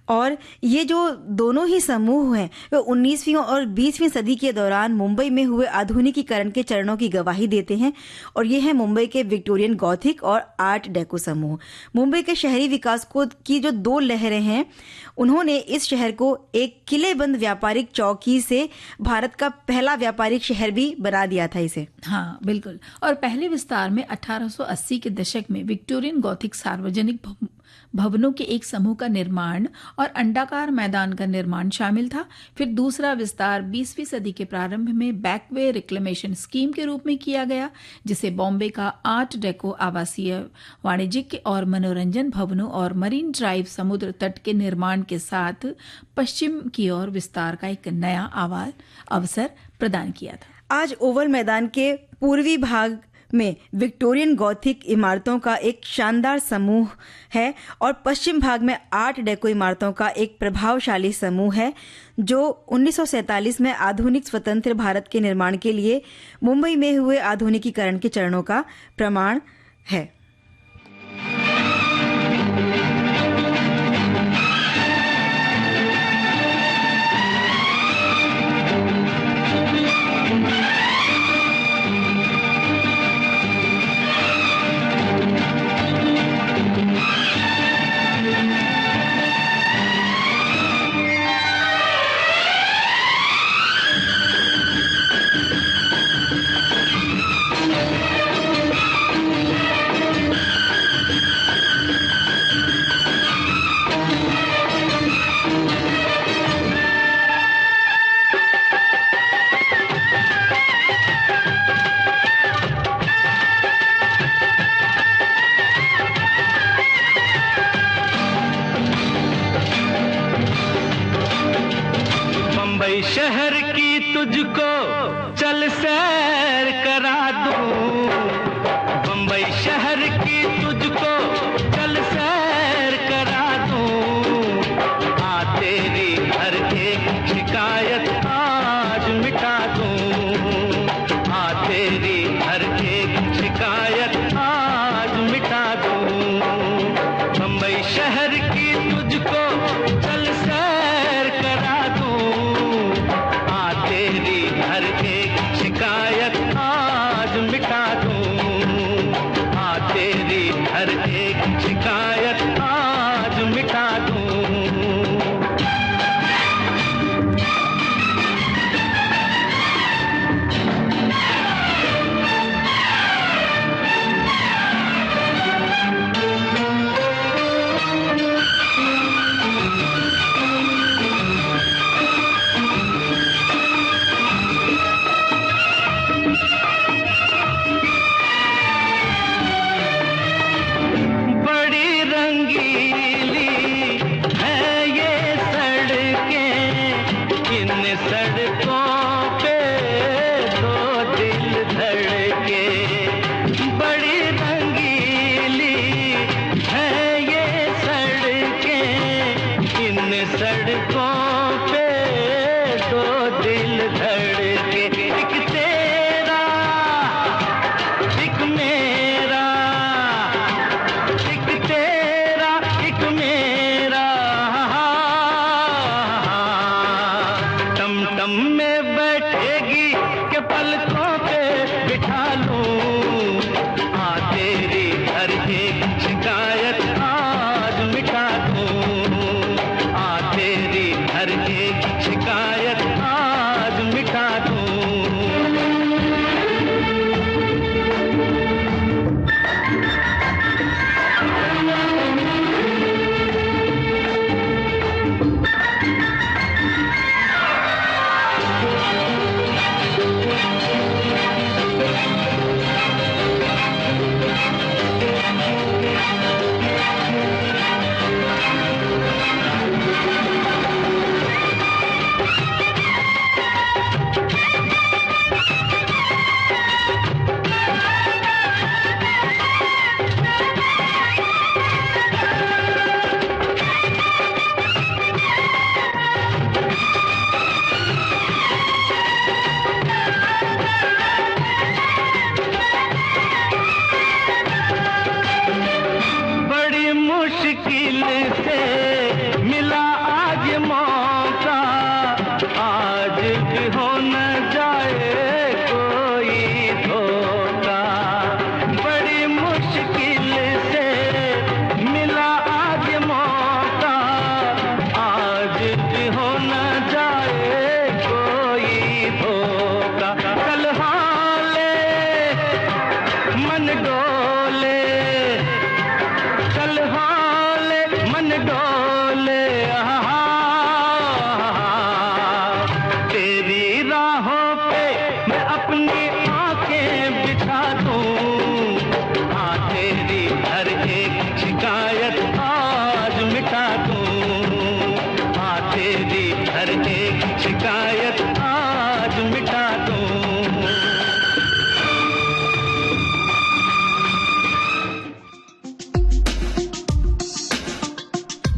और ये जो दोनों ही समूह हैं वे 19वीं और 20वीं सदी के दौरान मुंबई में हुए आधुनिकीकरण के चरणों की गवाही देते हैं। और ये है मुंबई के विक्टोरियन गॉथिक और आर्ट डेको समूह। मुंबई के शहरी विकास को की जो दो लहरें हैं, उन्होंने इस शहर को एक किलेबंद व्यापारिक चौकी से भारत का पहला व्यापारिक शहर भी बना दिया था इसे। हाँ बिल्कुल। और पहले विस्तार में 1880 के दशक में विक्टोरियन गॉथिक सार्वजनिक भवनों के एक समूह का निर्माण और अंडाकार मैदान का निर्माण शामिल था। फिर दूसरा विस्तार 20वीं सदी के प्रारंभ में बैकवे रिक्लेमेशन स्कीम के रूप में किया गया, जिसे बॉम्बे का आर्ट डेको आवासीय, वाणिज्यिक और मनोरंजन भवनों और मरीन ड्राइव समुद्र तट के निर्माण के साथ पश्चिम की ओर विस्तार का एक नया अवसर प्रदान किया था। आज ओवल मैदान के पूर्वी भाग में विक्टोरियन गॉथिक इमारतों का एक शानदार समूह है और पश्चिम भाग में आर्ट डेको इमारतों का एक प्रभावशाली समूह है, जो 1947 में आधुनिक स्वतंत्र भारत के निर्माण के लिए मुंबई में हुए आधुनिकीकरण के चरणों का प्रमाण है। शहर की तुझको चल सैर करा दूं, बंबई शहर की तुझको चल सैर करा दूं, आ तेरी हर एक शिकायत आज मिटा दूं, आ तेरी हर एक शिकायत आज मिटा दूं, बंबई शहर की तुझको शिकायत आज मिटा दूं।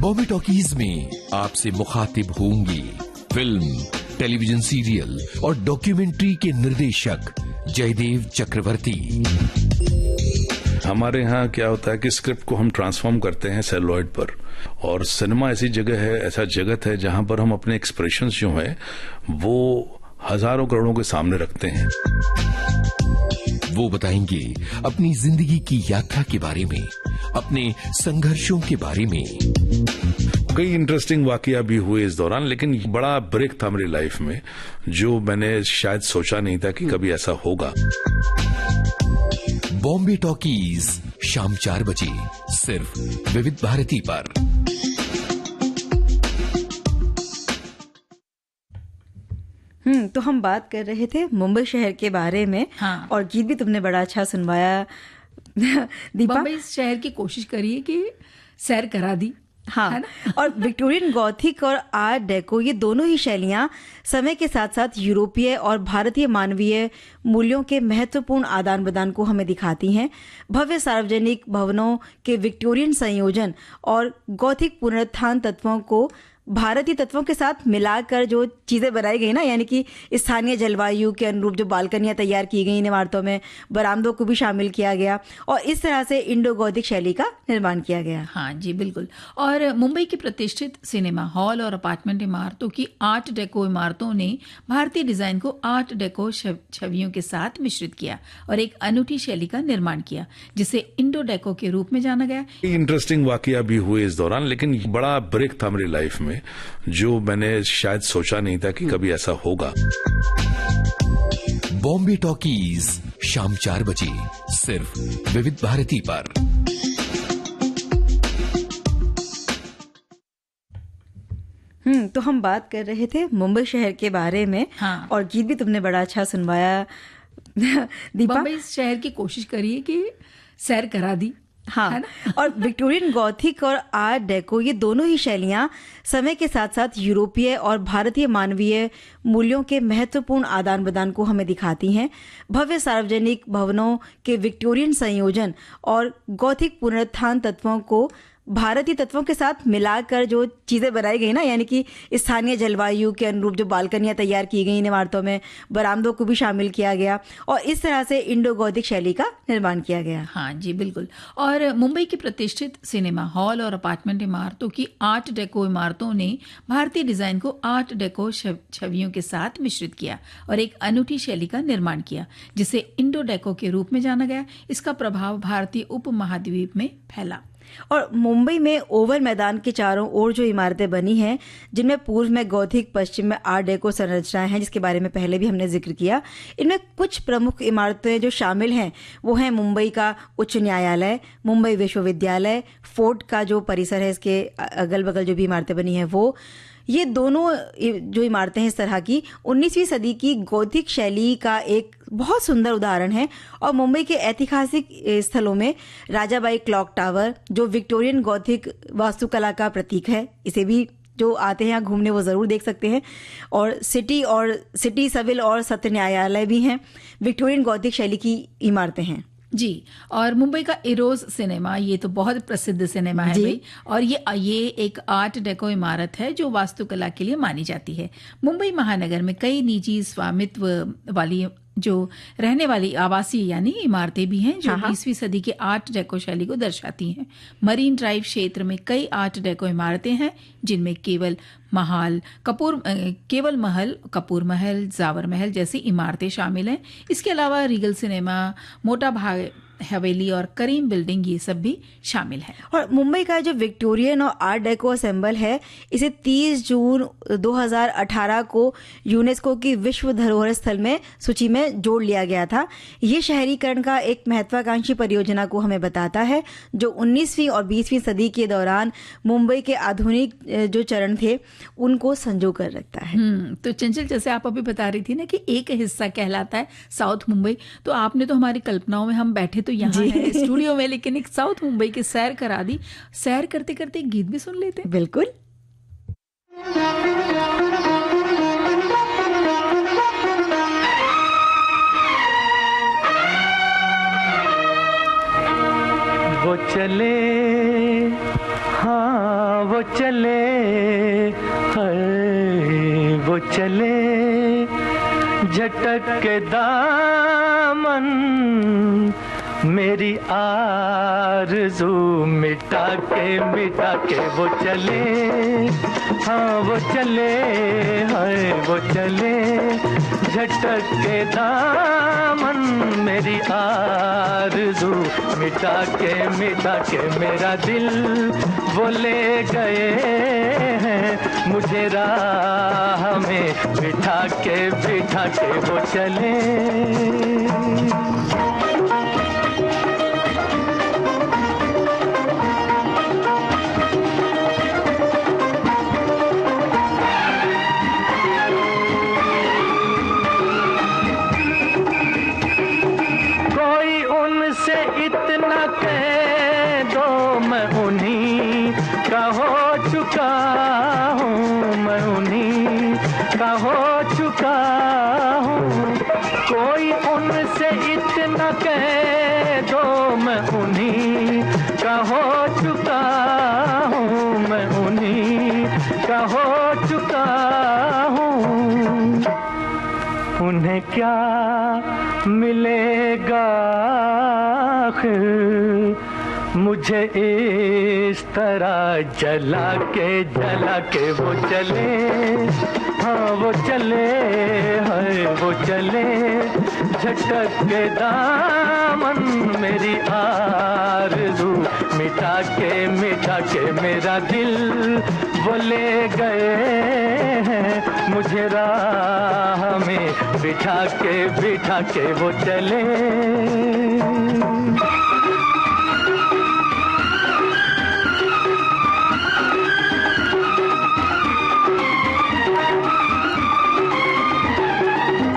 बॉम्बे टॉकीज में आपसे मुखातिब होंगी फिल्म, टेलीविजन सीरियल और डॉक्यूमेंट्री के निर्देशक जयदेव चक्रवर्ती। हमारे यहाँ क्या होता है कि स्क्रिप्ट को हम ट्रांसफॉर्म करते हैं सेलुलॉइड पर, और सिनेमा ऐसी जगह है, ऐसा जगत है जहां पर हम अपने एक्सप्रेशंस जो है वो हजारों करोड़ों के सामने रखते हैं। वो बताएंगे अपनी जिंदगी की यात्रा के बारे में, अपने संघर्षों के बारे में। कई इंटरेस्टिंग वाकया भी हुए इस दौरान, लेकिन बड़ा ब्रेक था मेरी लाइफ में जो मैंने शायद सोचा नहीं था कि कभी ऐसा होगा। बॉम्बे टॉकीज शाम 4 बजे सिर्फ विविध भारती पर। तो हम बात कर रहे थे मुंबई शहर के बारे में। हाँ। और गीत भी तुमने बड़ा अच्छा सुनवाया दीपा। बम्बई शहर की कोशिश करिए कि सैर करा दी। हाँ, और विक्टोरियन गॉथिक और आर्ट डेको ये दोनों ही शैलियां समय के साथ साथ यूरोपीय और भारतीय मानवीय मूल्यों के महत्वपूर्ण आदान प्रदान को हमें दिखाती हैं। भव्य सार्वजनिक भवनों के विक्टोरियन संयोजन और गॉथिक पुनरुत्थान तत्वों को भारतीय तत्वों के साथ मिलाकर जो चीज़ें बनाई गई ना, यानी कि स्थानीय जलवायु के अनुरूप जो बालकनियां तैयार की गई इन इमारतों में, बरामदों को भी शामिल किया गया और इस तरह से इंडो गौथिक शैली का निर्माण किया गया। हाँ जी, बिल्कुल। और मुंबई की प्रतिष्ठित सिनेमा हॉल और अपार्टमेंट इमारतों की आर्ट डेको इमारतों ने भारतीय डिजाइन को आर्ट डेको छवियों के साथ मिश्रित किया और एक अनूठी शैली का निर्माण किया, जिसे इंडो डेको के रूप में जाना गया। इंटरेस्टिंग वाकया भी हुए इस दौरान, लेकिन बड़ा ब्रेक था मेरी लाइफ में, जो मैंने शायद सोचा नहीं था कि कभी ऐसा होगा। बॉम्बे टॉकीज शाम 4 बजे सिर्फ विविध भारती पर। तो हम बात कर रहे थे मुंबई शहर के बारे में। हाँ। और गीत भी तुमने बड़ा अच्छा सुनवाया दीपा। मुंबई शहर की कोशिश करिए कि सैर करा दी। हाँ, और विक्टोरियन गॉथिक और आर्ट डेको ये दोनों ही शैलियाँ समय के साथ साथ यूरोपीय और भारतीय मानवीय मूल्यों के महत्वपूर्ण आदान प्रदान को हमें दिखाती हैं। भव्य सार्वजनिक भवनों के विक्टोरियन संयोजन और गॉथिक पुनरुत्थान तत्वों को भारतीय तत्वों के साथ मिलाकर जो चीज़ें बनाई गई ना, यानी कि स्थानीय जलवायु के अनुरूप जो बालकनियां तैयार की गई इन इमारतों में, बरामदों को भी शामिल किया गया और इस तरह से इंडो गौथिक शैली का निर्माण किया गया। हाँ जी, बिल्कुल। और मुंबई की प्रतिष्ठित सिनेमा हॉल और अपार्टमेंट इमारतों की आर्ट डेको इमारतों ने भारतीय डिजाइन को आर्ट डेको छवियों के साथ मिश्रित किया और एक अनूठी शैली का निर्माण किया, जिसे इंडो डेको के रूप में जाना गया। इसका प्रभाव भारतीय उपमहाद्वीप में फैला। और मुंबई में ओवल मैदान के चारों ओर जो इमारतें बनी हैं, जिनमें पूर्व में गौथिक, पश्चिम में आर्ट डेको संरचनाएं हैं, जिसके बारे में पहले भी हमने जिक्र किया। इनमें कुछ प्रमुख इमारतें जो शामिल हैं वो हैं मुंबई का उच्च न्यायालय, मुंबई विश्वविद्यालय, फोर्ट का जो परिसर है, इसके अगल बगल जो भी इमारतें बनी हैं वो। ये दोनों जो इमारतें हैं इस तरह की 19वीं सदी की गौथिक शैली का एक बहुत सुंदर उदाहरण है। और मुंबई के ऐतिहासिक स्थलों में राजाबाई क्लॉक टावर, जो विक्टोरियन गौथिक वास्तुकला का प्रतीक है, इसे भी जो आते हैं यहाँ घूमने वो ज़रूर देख सकते हैं। और सिटी सिविल और सत्र न्यायालय भी हैं, विक्टोरियन गौथिक शैली की इमारतें हैं जी। और मुंबई का इरोज सिनेमा, ये तो बहुत प्रसिद्ध सिनेमा है भाई, और ये एक आर्ट डेको इमारत है जो वास्तुकला के लिए मानी जाती है। मुंबई महानगर में कई निजी स्वामित्व वाली जो रहने वाली आवासीय यानी इमारतें भी हैं जो 20वीं सदी के आर्ट डेको शैली को दर्शाती हैं। मरीन ड्राइव क्षेत्र में कई आर्ट डेको इमारतें हैं, जिनमें केवल महल, कपूर महल, जावर महल जैसी इमारतें शामिल हैं। इसके अलावा रीगल सिनेमा, मोटा भाग हवेली और करीम बिल्डिंग, ये सब भी शामिल है। और मुंबई का जो विक्टोरियन और आर्ट डेको असेंबल है, इसे 30 जून 2018 को यूनेस्को की विश्व धरोहर स्थल में सूची में जोड़ लिया गया था। ये शहरीकरण का एक महत्वाकांक्षी परियोजना को हमें बताता है, जो 19वीं और 20वीं सदी के दौरान मुंबई के आधुनिक जो चरण थे उनको संजो कर रखता है। तो चंचल, जैसे आप अभी बता रही थी ना कि एक हिस्सा कहलाता है साउथ मुंबई, तो आपने तो हमारी कल्पनाओं में, हम बैठे तो यहाँ है स्टूडियो में, लेकिन एक साउथ मुंबई की सैर करा दी। सैर करते करते एक गीत भी सुन लेते हैं। बिल्कुल। वो चले, हाँ वो चले, वो चले झटक के दामन, मेरी आरज़ू मिटा के वो चले, हाँ वो चले, हाय वो चले झटक के दामन, मेरी आरज़ू मिटा के मेरा दिल वो ले गए हैं, मुझे राह में बिठा के वो चले। इतना कह दो मैं उन्हीं का हो चुका हूँ, मैं उन्हीं का हो चुका हूँ। कोई उनसे इतना कह दो मैं उन्हीं का हो चुका हूँ, मैं उन्हीं का हो चुका हूँ, उन्हें क्या मिलेगा आखिर मुझे इस तरह जला के वो चले, हाँ वो चले, है वो चले, झटक के दामन मेरी आरज़ू मिटा के मेरा दिल वो ले गए हैं, मुझे राह में बिठा के वो चले।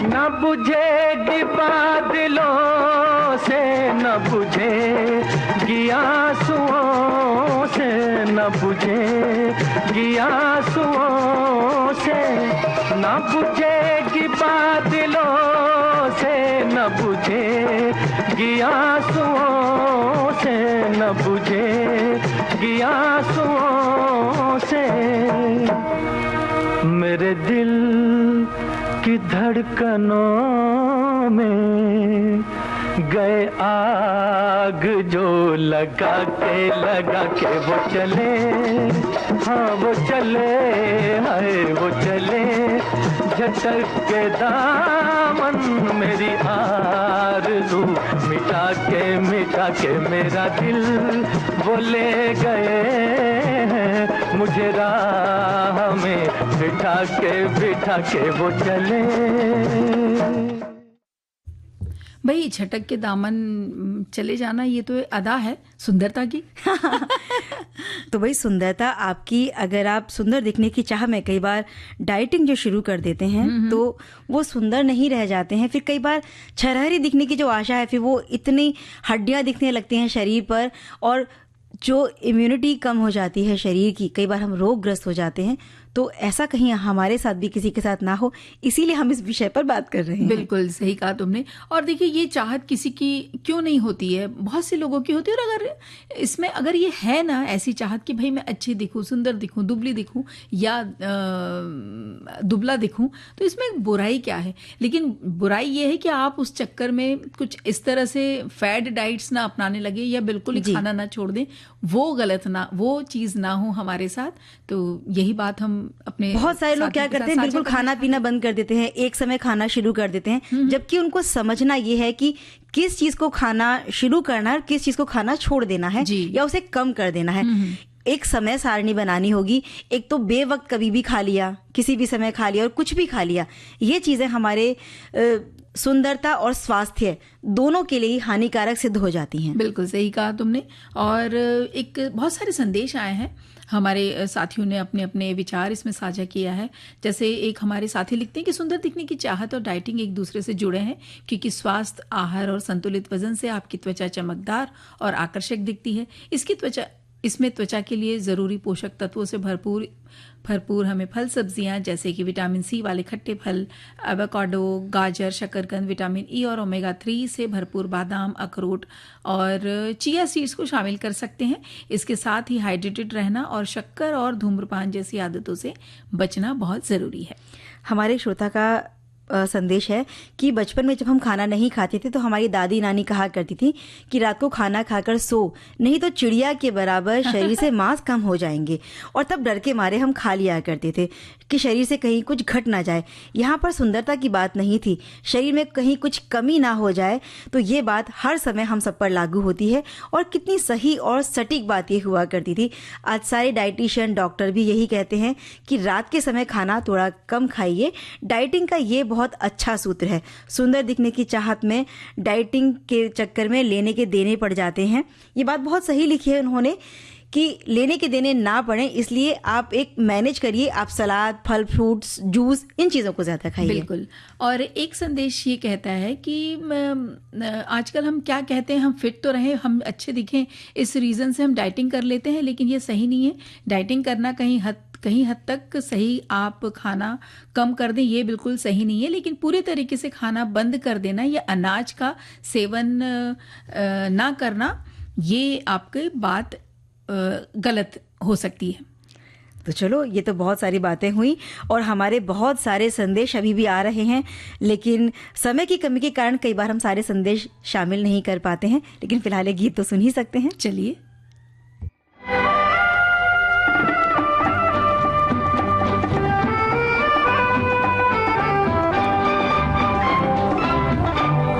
न बुझेगी बादलों से, न बुझेगी आंसुओं से, न बुझेगी आंसुओं से, न बुझेगी बादलों से, न बुझेगी आंसुओं से, न बुझेगी आंसुओं से, मेरे दिल की धड़कनों में गए आग जो लगा के वो चले, हाँ वो चले, हाय वो चले, झटक के दामन मेरी आरज़ू मिटा के मेरा दिल वो ले गए हैं, मुझे राह में बिठा के वो चले। भाई झटक के दामन चले जाना, ये तो अदा है सुंदरता की। तो भाई सुंदरता आपकी, अगर आप सुंदर दिखने की चाह में कई बार डाइटिंग जो शुरू कर देते हैं तो वो सुंदर नहीं रह जाते हैं। फिर कई बार छरहरी दिखने की जो आशा है, फिर वो इतनी हड्डियां दिखने लगती हैं शरीर पर, और जो इम्यूनिटी कम हो जाती है शरीर की, कई बार हम रोगग्रस्त हो जाते हैं। तो ऐसा कहीं हमारे साथ भी किसी के साथ ना हो, इसीलिए हम इस विषय पर बात कर रहे हैं। बिल्कुल सही कहा तुमने। और देखिए, ये चाहत किसी की क्यों नहीं होती है, बहुत से लोगों की होती है। और अगर इसमें अगर ये है ना ऐसी चाहत कि भाई मैं अच्छी दिखूं, सुंदर दिखूं, दुबली दिखूं या दुबला दिखूं, तो इसमें बुराई क्या है? लेकिन बुराई ये है कि आप उस चक्कर में कुछ इस तरह से फैड डाइट्स ना अपनाने लगे या बिल्कुल ही खाना ना छोड़ दें, वो गलत ना, वो चीज ना हो हमारे साथ। तो यही बात हम अपने बहुत सारे लोग क्या करते हैं, बिल्कुल खाना पीना बंद कर देते हैं, एक समय खाना शुरू कर देते हैं, जबकि उनको समझना ये है कि किस चीज को खाना शुरू करना है और किस चीज को खाना छोड़ देना है या उसे कम कर देना है। एक समय सारणी बनानी होगी। एक तो बेवक्त कभी भी खा लिया, किसी भी समय खा लिया और कुछ भी खा लिया, ये चीजें हमारे सुंदरता और स्वास्थ्य दोनों के लिए हानिकारक सिद्ध हो जाती हैं। बिल्कुल सही कहा तुमने। और एक बहुत सारे संदेश आए हैं, हमारे साथियों ने अपने अपने विचार इसमें साझा किया है। जैसे एक हमारे साथी लिखते हैं कि सुंदर दिखने की चाहत और डाइटिंग एक दूसरे से जुड़े हैं, क्योंकि स्वास्थ्य, आहार और संतुलित वजन से आपकी त्वचा चमकदार और आकर्षक दिखती है। इसमें त्वचा के लिए ज़रूरी पोषक तत्वों से भरपूर हमें फल सब्जियां जैसे कि विटामिन सी वाले खट्टे फल, एवोकाडो, गाजर, शकरकंद, विटामिन ई और ओमेगा 3 से भरपूर बादाम, अखरोट और चिया सीड्स को शामिल कर सकते हैं। इसके साथ ही हाइड्रेटेड रहना और शक्कर और धूम्रपान जैसी आदतों से बचना बहुत ज़रूरी है। हमारे श्रोता का संदेश है कि बचपन में जब हम खाना नहीं खाते थे तो हमारी दादी नानी कहा करती थी कि रात को खाना खाकर सो, नहीं तो चिड़िया के बराबर शरीर से मांस कम हो जाएंगे। और तब डर के मारे हम खा लिया करते थे कि शरीर से कहीं कुछ घट ना जाए। यहाँ पर सुंदरता की बात नहीं थी, शरीर में कहीं कुछ कमी ना हो जाए। तो ये बात हर समय हम सब पर लागू होती है और कितनी सही और सटीक बात ये हुआ करती थी। आज सारे डाइटिशियन, डॉक्टर भी यही कहते हैं कि रात के समय खाना थोड़ा कम खाइए। डाइटिंग का ये बहुत अच्छा सूत्र है। सुंदर दिखने की चाहत में डाइटिंग के चक्कर में लेने के देने पड़ जाते हैं। ये बात बहुत सही लिखी है उन्होंने कि लेने के देने ना पड़े, इसलिए आप एक मैनेज करिए। आप सलाद, फल, फ्रूट्स, जूस, इन चीज़ों को ज़्यादा खाइए। बिल्कुल। और एक संदेश ये कहता है कि आजकल हम क्या कहते हैं, हम फिट तो रहे, हम अच्छे दिखें, इस रीज़न से हम डाइटिंग कर लेते हैं, लेकिन ये सही नहीं है। डाइटिंग करना कहीं हद तक सही, आप खाना कम कर दें, ये बिल्कुल सही नहीं है, लेकिन पूरे तरीके से खाना बंद कर देना या अनाज का सेवन ना करना, ये आपकी बात गलत हो सकती है। तो चलो, ये तो बहुत सारी बातें हुई और हमारे बहुत सारे संदेश अभी भी आ रहे हैं, लेकिन समय की कमी के कारण कई बार हम सारे संदेश शामिल नहीं कर पाते हैं। लेकिन फिलहाल एक गीत तो सुन ही सकते हैं। चलिए।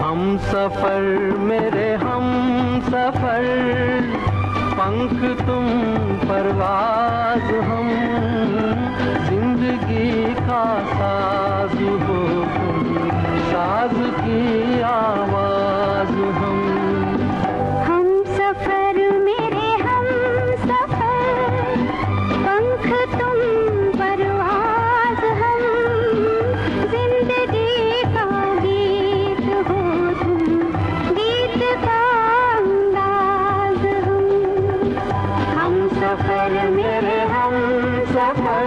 हम सफर मेरे हम सफर, पंख तुम परवाज हम, जिंदगी का साज हो तुम, साज की आवाज हम सफर मेरे हम सफर, पंख तुम परवाज हम, जिंदगी का गीत हो तुम, गीत का अंदाज हम सफर मेरे हम सफर।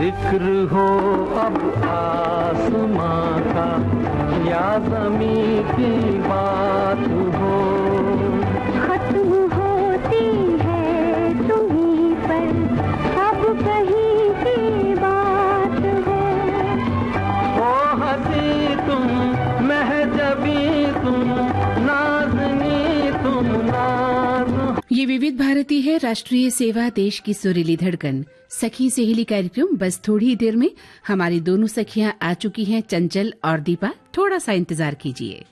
जिक्र हो अब आसमां का या ज़मीं की बात हो, खत्म होती है तुम्हीं पर अब कहीं की बात हो। ओ हंसी तुम महजबी तुम, नाज़नी तुम नाज़। ये विविध भारती है, राष्ट्रीय सेवा, देश की सुरीली धड़कन। सखी सहेली कार्यक्रम बस थोड़ी ही देर में हमारी दोनों सखियां आ चुकी हैं, चंचल और दीपा। थोड़ा सा इंतजार कीजिए।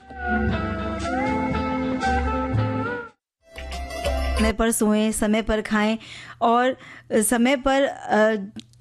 समय पर सोएं, समय पर खाएं और समय पर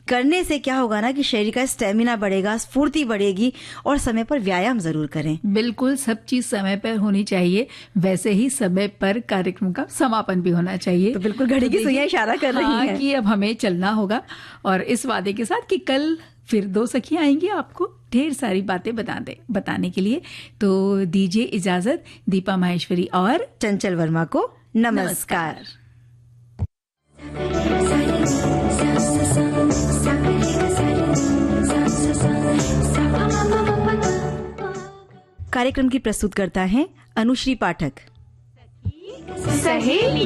करने से क्या होगा ना कि शरीर का स्टेमिना बढ़ेगा, स्फूर्ति बढ़ेगी और समय पर व्यायाम जरूर करें। बिल्कुल, सब चीज समय पर होनी चाहिए। वैसे ही समय पर कार्यक्रम का समापन भी होना चाहिए। तो बिल्कुल घड़ी की सुइयां इशारा कर रही हैं कि अब हमें चलना होगा, और इस वादे के साथ कि कल फिर दो सखियां आएंगी आपको ढेर सारी बातें बताने के लिए। तो दीजिए इजाजत दीपा माहेश्वरी और चंचल वर्मा को नमस्कार। कार्यक्रम की प्रस्तुत करता है अनुश्री पाठक। सहेली